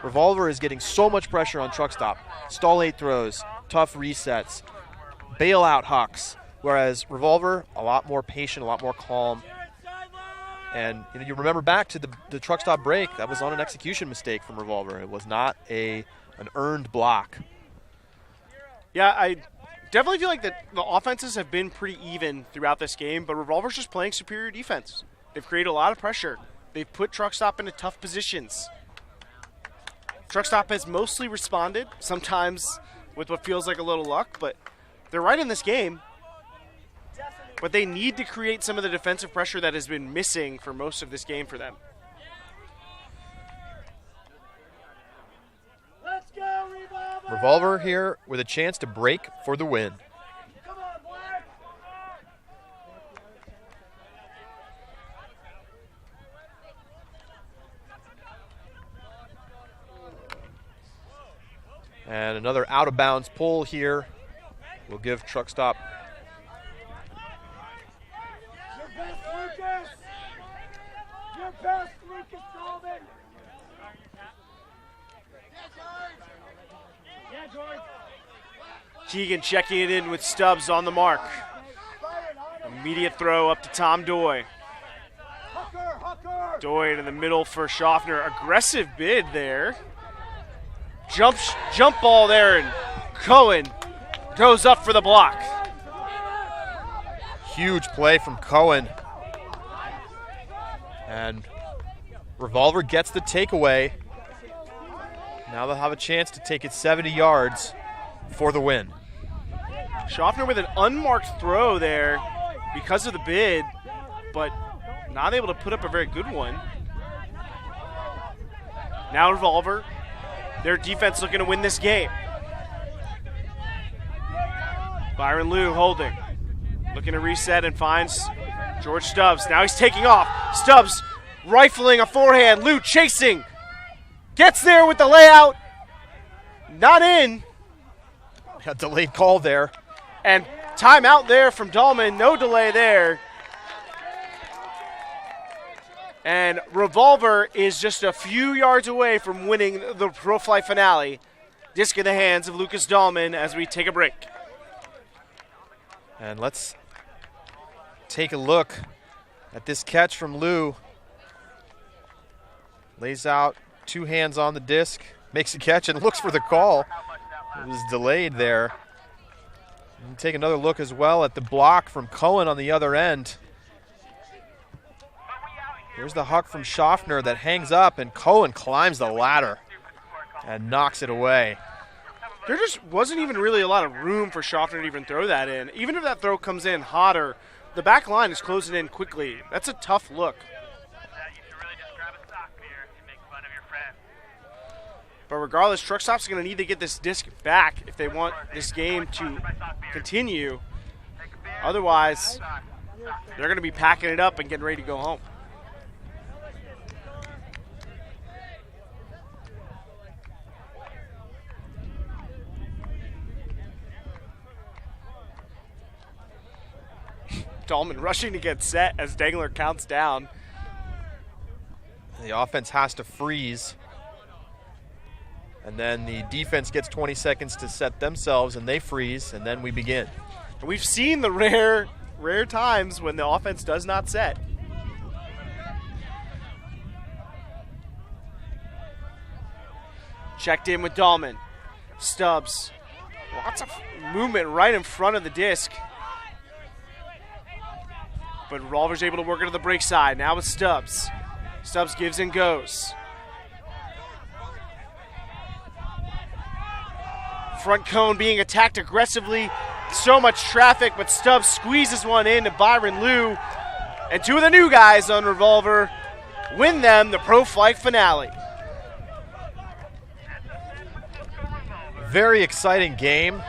Revolver is getting so much pressure on Truck Stop. Stall 8 throws, tough resets, bailout hucks, whereas Revolver, a lot more patient, a lot more calm. And you remember back to the Truck Stop break, that was on an execution mistake from Revolver. It was not an earned block. Yeah, I definitely feel like the offenses have been pretty even throughout this game, but Revolver's just playing superior defense. They've created a lot of pressure. They've put Truck Stop into tough positions. Truck Stop has mostly responded, sometimes with what feels like a little luck, but they're right in this game. But they need to create some of the defensive pressure that has been missing for most of this game for them. Let's go, Revolver! Revolver here with a chance to break for the win. Come on, Black! And another out-of-bounds pull here will give Truck Stop. Your best, Lucas! Your best, Lucas Sullivan! Yeah, George! Keegan checking it in with Stubbs on the mark. Immediate throw up to Tom Doy. Hucker! Doy in the middle for Schaffner. Aggressive bid there. Jump ball there, and Cohen goes up for the block. Huge play from Cohen. And Revolver gets the takeaway. Now they'll have a chance to take it 70 yards for the win. Schaffner with an unmarked throw there because of the bid, but not able to put up a very good one. Now Revolver. Their defense looking to win this game. Byron Liu holding. Looking to reset and finds George Stubbs. Now he's taking off. Stubbs rifling a forehand. Liu chasing. Gets there with the layout. Not in. A delayed call there. And timeout there from Dahlman. No delay there. And Revolver is just a few yards away from winning the Pro Flight finale. Disc in the hands of Lucas Dahlman as we take a break. And let's take a look at this catch from Liu. Lays out, 2 hands on the disc, makes a catch and looks for the call. It was delayed there. And take another look as well at the block from Cohen on the other end. Here's the huck from Schaffner that hangs up, and Cohen climbs the ladder and knocks it away. There just wasn't even really a lot of room for Schaffner to even throw that in. Even if that throw comes in hotter, the back line is closing in quickly. That's a tough look. But regardless, Truck Stop's going to need to get this disc back if they want this game to continue. Otherwise, they're going to be packing it up and getting ready to go home. Dahlman rushing to get set as Dangler counts down. The offense has to freeze. And then the defense gets 20 seconds to set themselves, and they freeze, and then we begin. And we've seen the rare times when the offense does not set. Checked in with Dahlman. Stubbs. Lots of movement right in front of the disc. But Revolver's able to work it to the break side. Now with Stubbs. Stubbs gives and goes. Front cone being attacked aggressively. So much traffic, but Stubbs squeezes one in to Byron Liu. And 2 of the new guys on Revolver win them the Pro Flight finale. Very exciting game.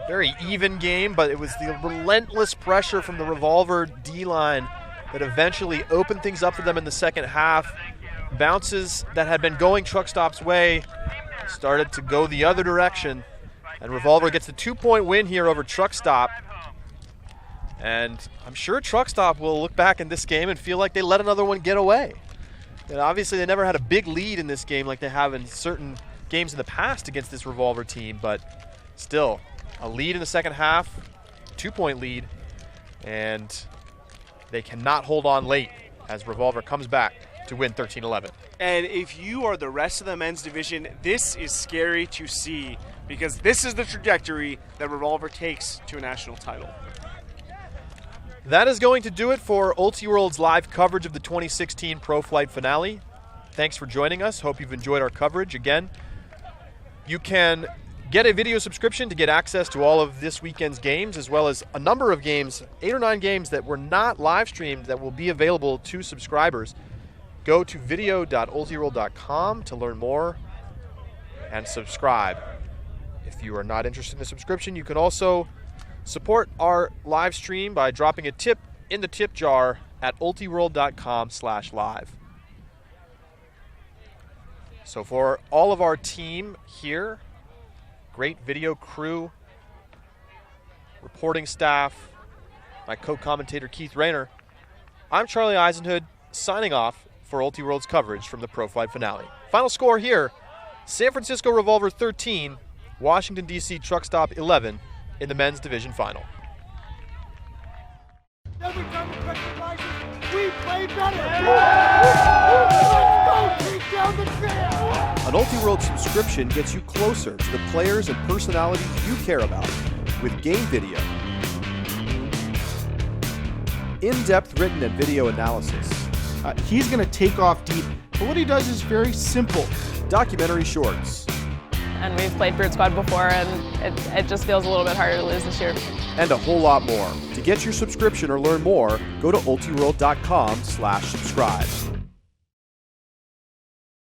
Very even game, but it was the relentless pressure from the Revolver D-line that eventually opened things up for them in the second half. Bounces that had been going Truck Stop's way started to go the other direction, and Revolver gets the 2-point win here over Truck Stop. And I'm sure Truck Stop will look back in this game and feel like they let another one get away. And obviously they never had a big lead in this game like they have in certain games in the past against this Revolver team, but still, a lead in the second half, 2-point lead, and they cannot hold on late as Revolver comes back to win 13-11. And if you are the rest of the men's division, this is scary to see because this is the trajectory that Revolver takes to a national title. That is going to do it for Ultiworld's live coverage of the 2016 Pro Flight finale. Thanks for joining us. Hope you've enjoyed our coverage. Again, you can get a video subscription to get access to all of this weekend's games, as well as a number of games, 8 or 9 games that were not live streamed that will be available to subscribers. Go to video.ultiworld.com to learn more and subscribe. If you are not interested in the subscription, you can also support our live stream by dropping a tip in the tip jar at ultiworld.com/live. So for all of our team here, great video crew, reporting staff, my co-commentator Keith Rayner, I'm Charlie Eisenhood signing off for Ultiworld's coverage from the Pro Flight finale. Final score here, San Francisco Revolver 13, Washington, D.C. Truck Stop 11 in the men's division final. Every time we press the license, we play better. Let's go take down the field. An Ultiworld subscription gets you closer to the players and personalities you care about with game video, in-depth written and video analysis, He's going to take off deep, but what he does is very simple. documentary shorts, And we've played Bird Squad before, and it just feels a little bit harder to lose this year. and a whole lot more. To get your subscription or learn more, go to ultiworld.com/subscribe.